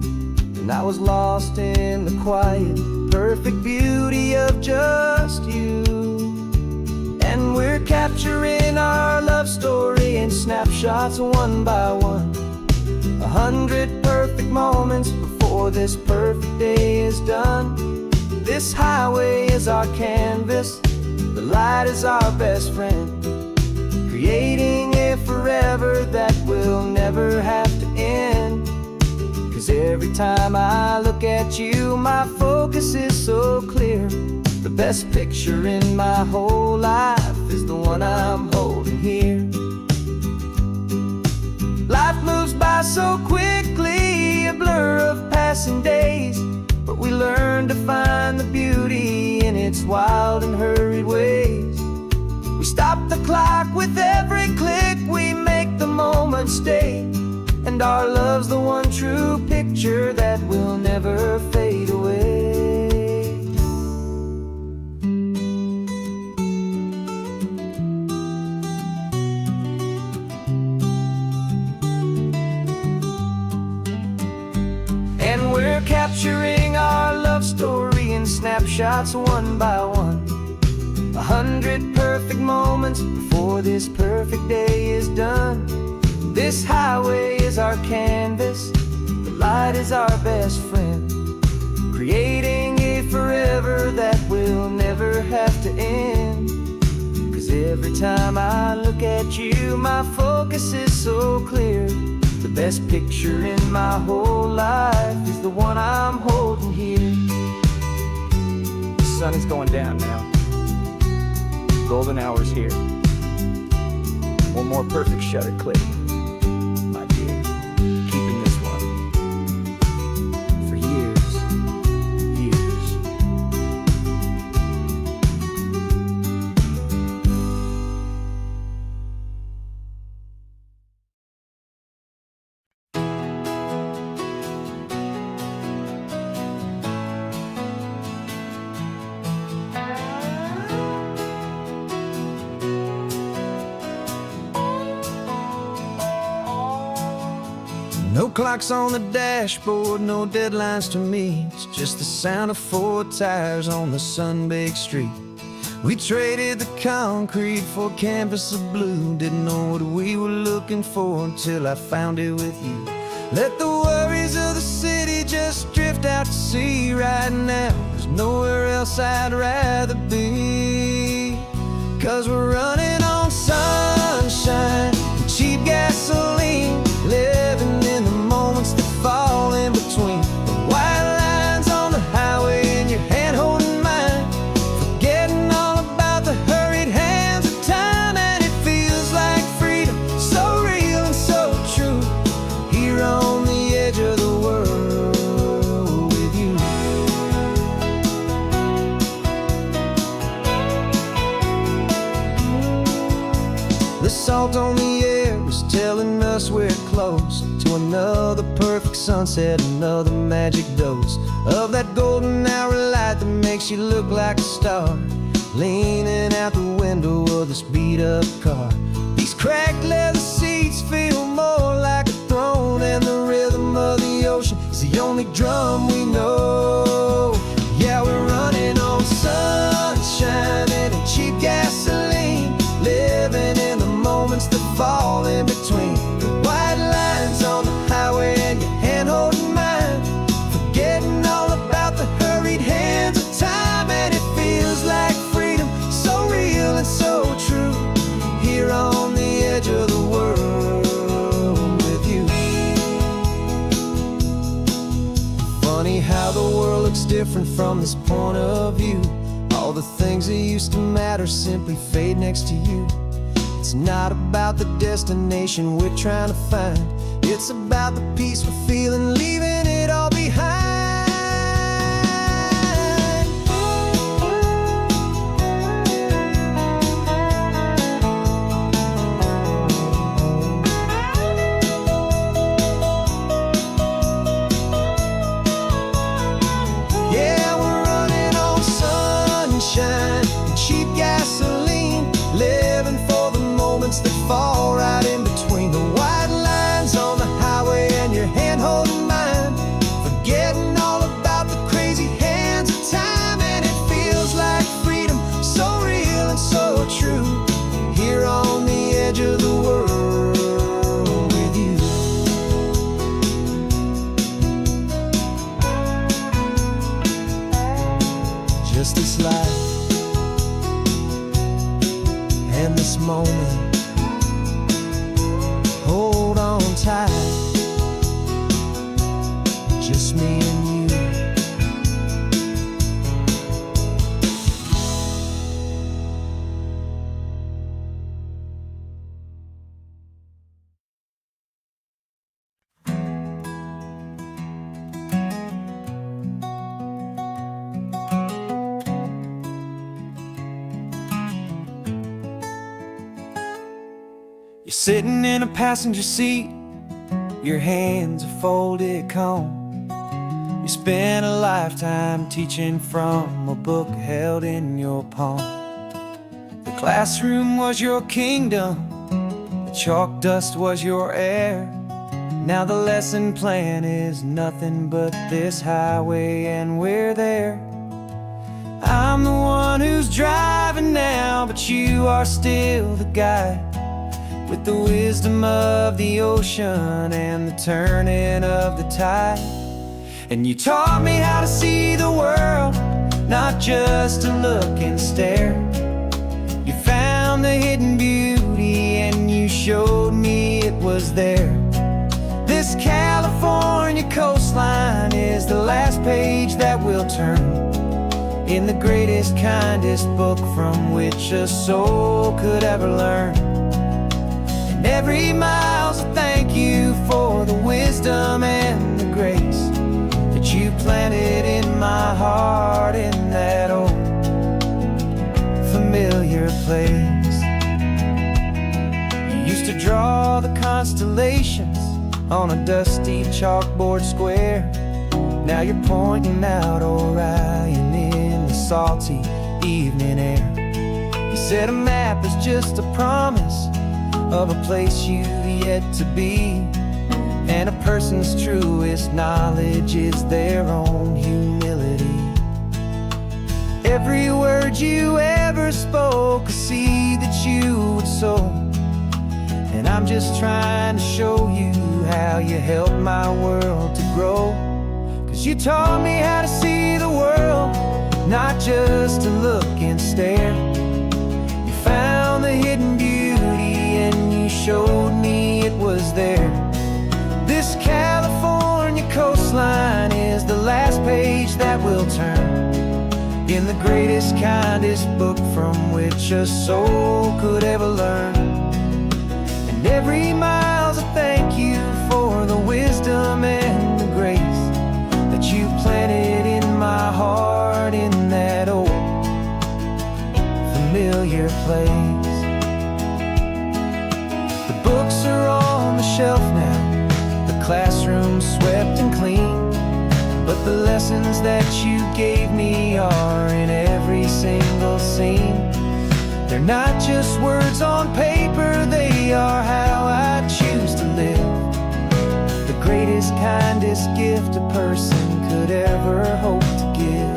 A: and I was lost in the quiet, perfect beauty of just you. And we're capturing our love story in snapshots one by one. 100 perfect moments before this perfect day is done. This highway is our canvas, the light is our best friend, creating a forever that will never have to end. 'Cause every time I look at you, my focus is so clear. The best picture in my whole life is the one I'm holding here. Life moves by so quickly, a blur of passing days, but we learn to find the beauty in its wild and hurried ways. We stop the clock with every click, we make the moment stay, and our love's the one true picture that will never fade away. We're capturing our love story in snapshots one by one. 100 perfect moments before this perfect day is done. This highway is our canvas, the light is our best friend, creating a forever that will never have to end. 'Cause every time I look at you, my focus is so clear. The best picture in my whole life is the one I'm holding here. The sun is going down now. Golden hour's here. One more perfect shutter click, my dear. Keeping this one for years, years. No clocks on the dashboard, no deadlines to meet. It's just the sound of 4 tires on the sun-baked street. We traded the concrete for a canvas of blue. Didn't know what we were looking for until I found it with you. Let the worries of the city just drift out to sea right now. There's nowhere else I'd rather be. 'Cause we're running on sunshine and cheap gasoline, living in the moments that fall in between. The white lines on the highway and your hand holding mine, forgetting all about the hurried hands of time. And it feels like freedom, so real and so true, here on the edge of the world with you. The salt on the air was telling us we're close to another perfect sunset, another magic dose of that golden hour light that makes you look like a star, leaning out the window of this beat-up car. These cracked leather seats feel more like a throne, and the rhythm of the ocean is the only drum we know. Yeah, we're running on sunshine and a cheap gasoline, living in the moments that fall in between. The white lines on the highway and your hand holding mine, forgetting all about the hurried hands of time. And it feels like freedom, so real and so true, here on the edge of the world with you. Funny how the world looks different from this point of view. All the things that used to matter simply fade next to you. It's not about the destination we're trying to find, it's about the peace we're feeling, leaving it all behind. Yeah, we're running on sunshine and cheap gasoline, living for the moments that fall right in between. The white lines on the highway and your hand holding mine, forgetting all about the crazy hands of time. And it feels like freedom, so real and so true, here on the edge of the world with you. Just this life and this moment, hold on tight, just me and you. You're sitting in a passenger seat, your hands are folded calm. You spent a lifetime teaching from a book held in your palm. The classroom was your kingdom, the chalk dust was your air. Now the lesson plan is nothing but this highway and we're there. I'm the one who's driving now, but you are still the guide, with the wisdom of the ocean and the turning of the tide. And you taught me how to see the world not just to look and stare. You found the hidden beauty and you showed me it was there. This California coastline is the last page that we'll turn in the greatest, kindest book from which a soul could ever learn. And every mile's a thank you for the wisdom and the grace that you planted in my heart in that old familiar place. You used to draw the constellations on a dusty chalkboard square. Now you're pointing out Orion in the salty evening air. You said a map is just a promise of a place you've yet to be, and a person's truest knowledge is their own humility. Every word you ever spoke, a seed that you would sow, and I'm just trying to show you how you helped my world to grow. 'Cause you taught me how to see the world, not just to look and stare. You found the hidden beauty and you showed me it was there. This California coastline is the last page that we'll turn in the greatest, kindest book from which a soul could ever learn. And every mile's a thank you for the wisdom and the grace that you planted in my heart in that old familiar place. The books are on the shelf now, the classroom swept and clean, but the lessons that you gave me are in every single scene. They're not just words on paper, they are how I choose to live. The greatest, kindest gift a person could ever hope to give.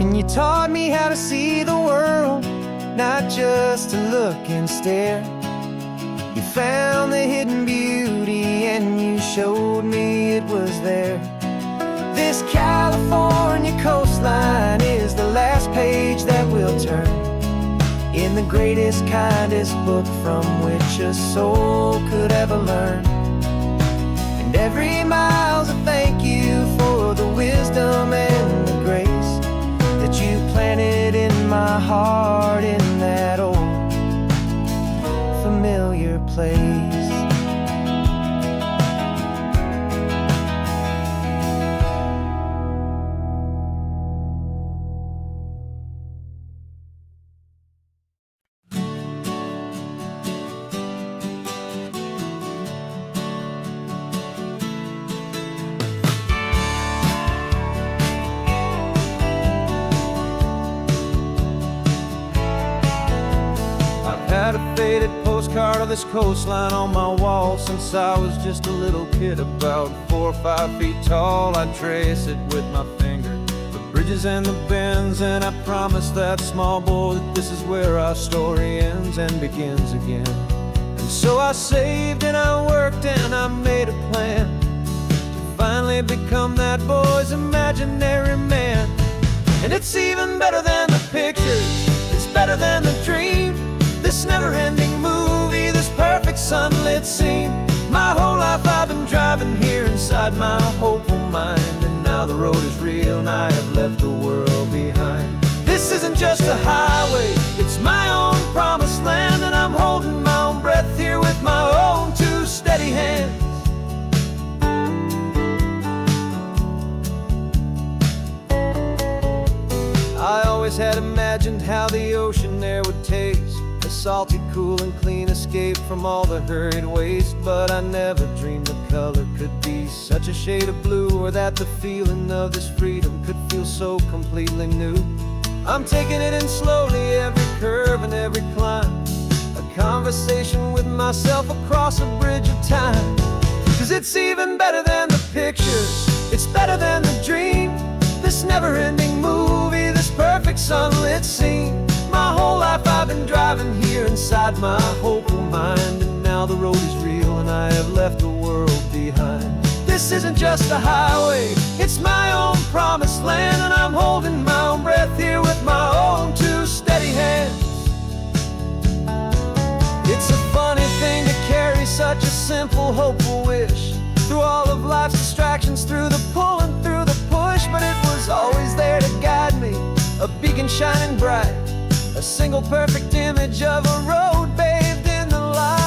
A: And you taught me how to see the world, not just to look and stare. You found the hidden beauty and you showed me it was there. This California coastline is the last page that we'll turn in the greatest, kindest book from which a soul could ever learn. And every mile's a thank you for the wisdom and the grace that you planted in my heart in that old familiar place. Had a faded postcard of this coastline on my wall since I was just a little kid, about 4 or 5 feet tall. I'd trace it with my finger, the bridges and the bends, and I promised that small boy that this is where our story ends and begins again. And so I saved and I worked and I made a plan to finally become that boy's imaginary man. And it's even better than the pictures, it's better than the dream. This never-ending movie, this perfect sunlit scene. My whole life I've been driving here inside my hopeful mind, and now the road is real and I have left the world behind. This isn't just a highway, it's my own promised land, and I'm holding my own breath here with my own 2 steady hands. I always had imagined how the ocean there would taste, a salty, cool and clean escape from all the hurried waste. But I never dreamed the color could be such a shade of blue, or that the feeling of this freedom could feel so completely new. I'm taking it in slowly, every curve and every climb, a conversation with myself across a bridge of time. 'Cause it's even better than the pictures, it's better than the dream. This never-ending movie, this perfect perfect sunlit scene. My whole life I've been driving here inside my hopeful mind, and now the road is real and I have left the world behind. This isn't just a highway, it's my own promised land, and I'm holding my own breath here with my own two steady hands. It's a funny thing to carry such a simple, hopeful wish through all of life's distractions, through the pull and through the push. But it was always there to guide me, a beacon shining bright, a single perfect image of a road bathed in the light.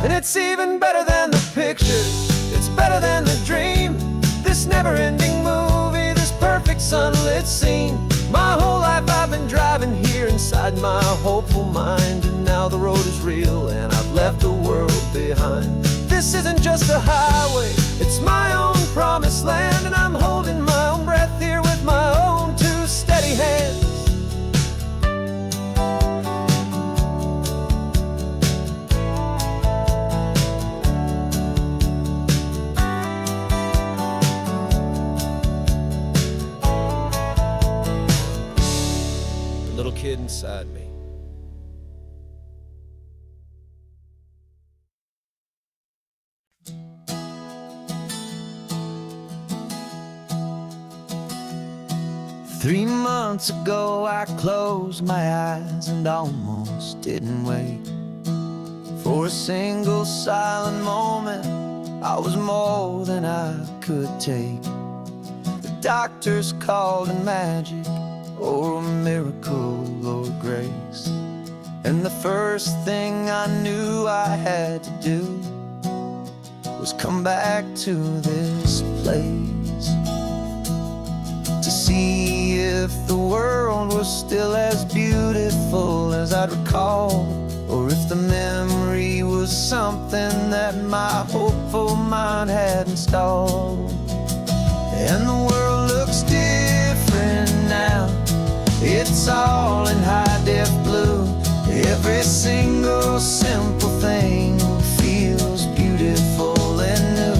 A: And it's even better than the pictures, it's better than the dream. This never-ending movie, this perfect sunlit scene. My whole life I've been driving here inside my hopeful mind, and now the road is real and I've left the world behind. This isn't just a highway, it's my own promised land, and I'm holding my own breath here with my own two steady hands. Little kid inside me. Three months ago I closed my eyes and almost didn't wait for a single silent moment. I was more than I could take. The doctors called it magic, or a miracle, or grace. And the first thing I knew I had to do was come back to this place, to see if the world was still as beautiful as I'd recall, or if the memory was something that my hopeful mind had installed. And the world looks different now, it's all in high-def blue. Every single simple thing feels beautiful and new.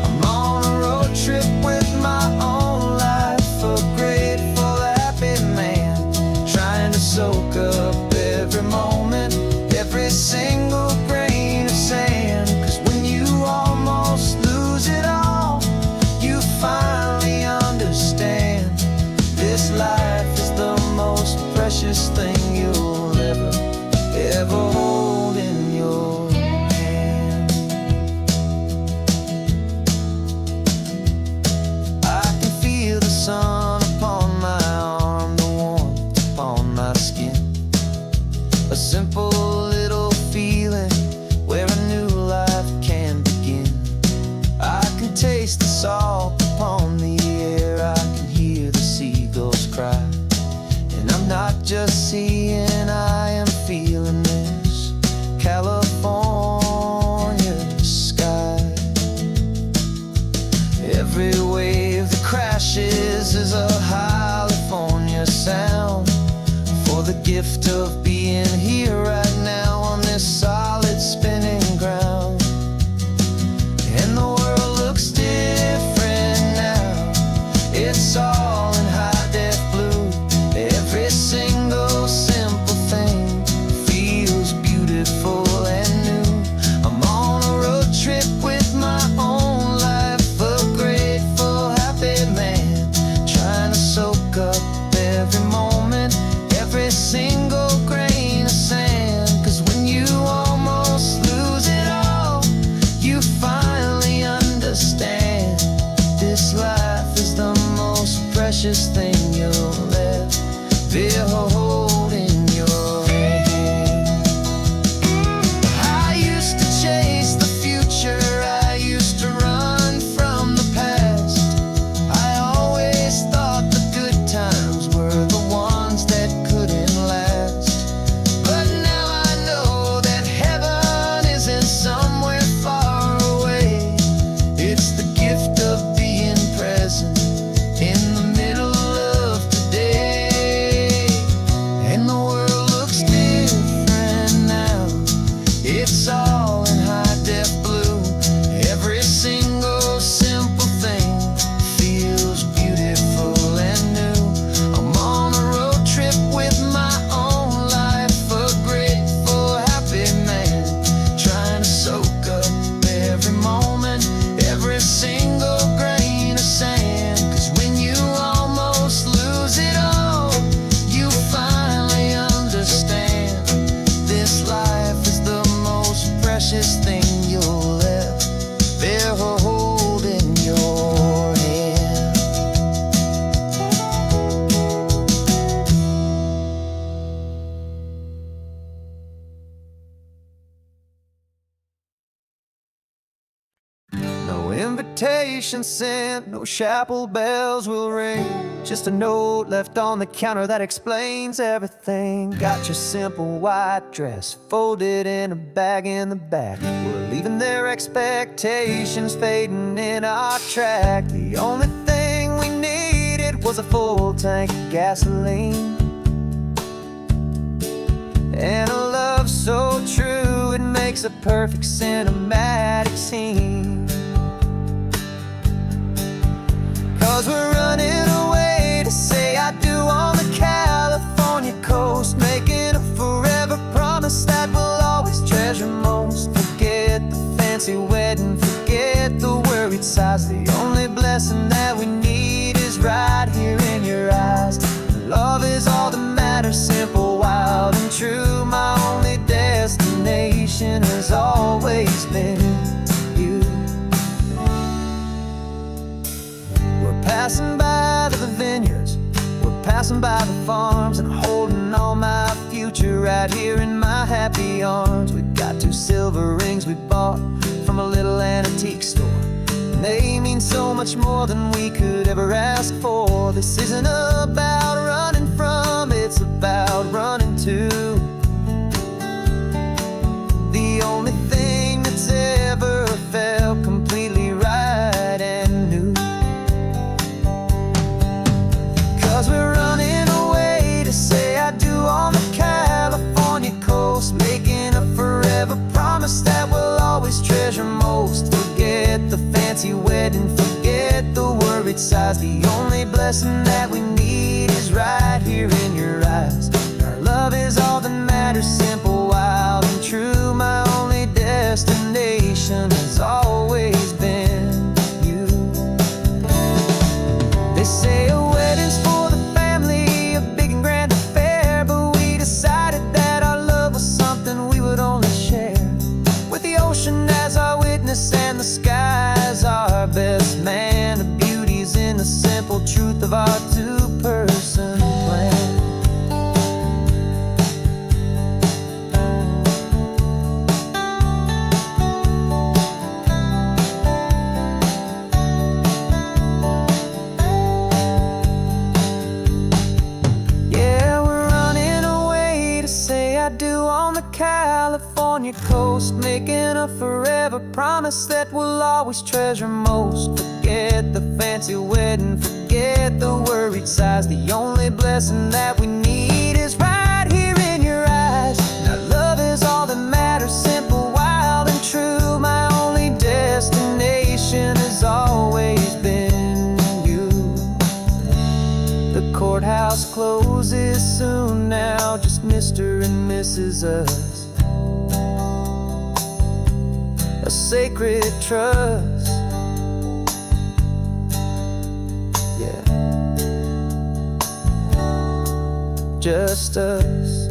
A: I'm on a road trip with my own life, a grateful, happy man, trying to soak up every moment, every single grain of sand. 'Cause when you almost lose it all, you finally understand this life is the most precious thing you'll ever hold in your hand. I can feel the sun upon my arm, the warmth upon my skin, a simple little
B: precious thing you'll ever hold in your hand.
A: No invitation sent, no chapel bells will ring. Just a note left on the counter that explains everything. Got your simple white dress folded in a bag in the back. We're leaving their expectations fading in our track. The only thing we needed was a full tank of gasoline, and a love so true it makes a perfect cinematic scene. 'Cause we're running away to say I do on the California coast, making a forever promise that we'll always treasure most. Forget the fancy wedding, forget the worried sighs. The only blessing that we need is right here in your eyes. Love is all that matters, simple, wild, and true. My only destination has always been you. We're passing by the vineyards, we're passing by the farms, and holding all my future right here in my happy arms. We've got 2 silver rings we bought from a little antique store, and they mean so much more than we could ever ask for. This isn't about running from, it's about running to the only thing that's ever felt completely right and new. 'Cause we're running away to say I do on the California coast, making a forever promise that we'll always treasure most. Forget the fancy wedding, forget the worried sighs. The only blessing that we need is right here in your eyes. Our love is all that matters, simple, wild, and true. My only destination has always been you. They say a wedding's for the family, a big and grand affair, but we decided that our love was something we would only share with the ocean as our witness and the sky as our best man. The beauty's in the simple truth of our 2-person plan. Yeah, we're running away to say I do on the California coast, making a forever promise that we'll always treasure most. Forget the fancy wedding, forget the worried sighs. The only blessing that we need is right here in your eyes. Now love is all that matters, simple, wild, and true. My only destination has always been you. The courthouse closes soon now, just Mr. and Mrs. Us. A sacred trust. Yeah, just us.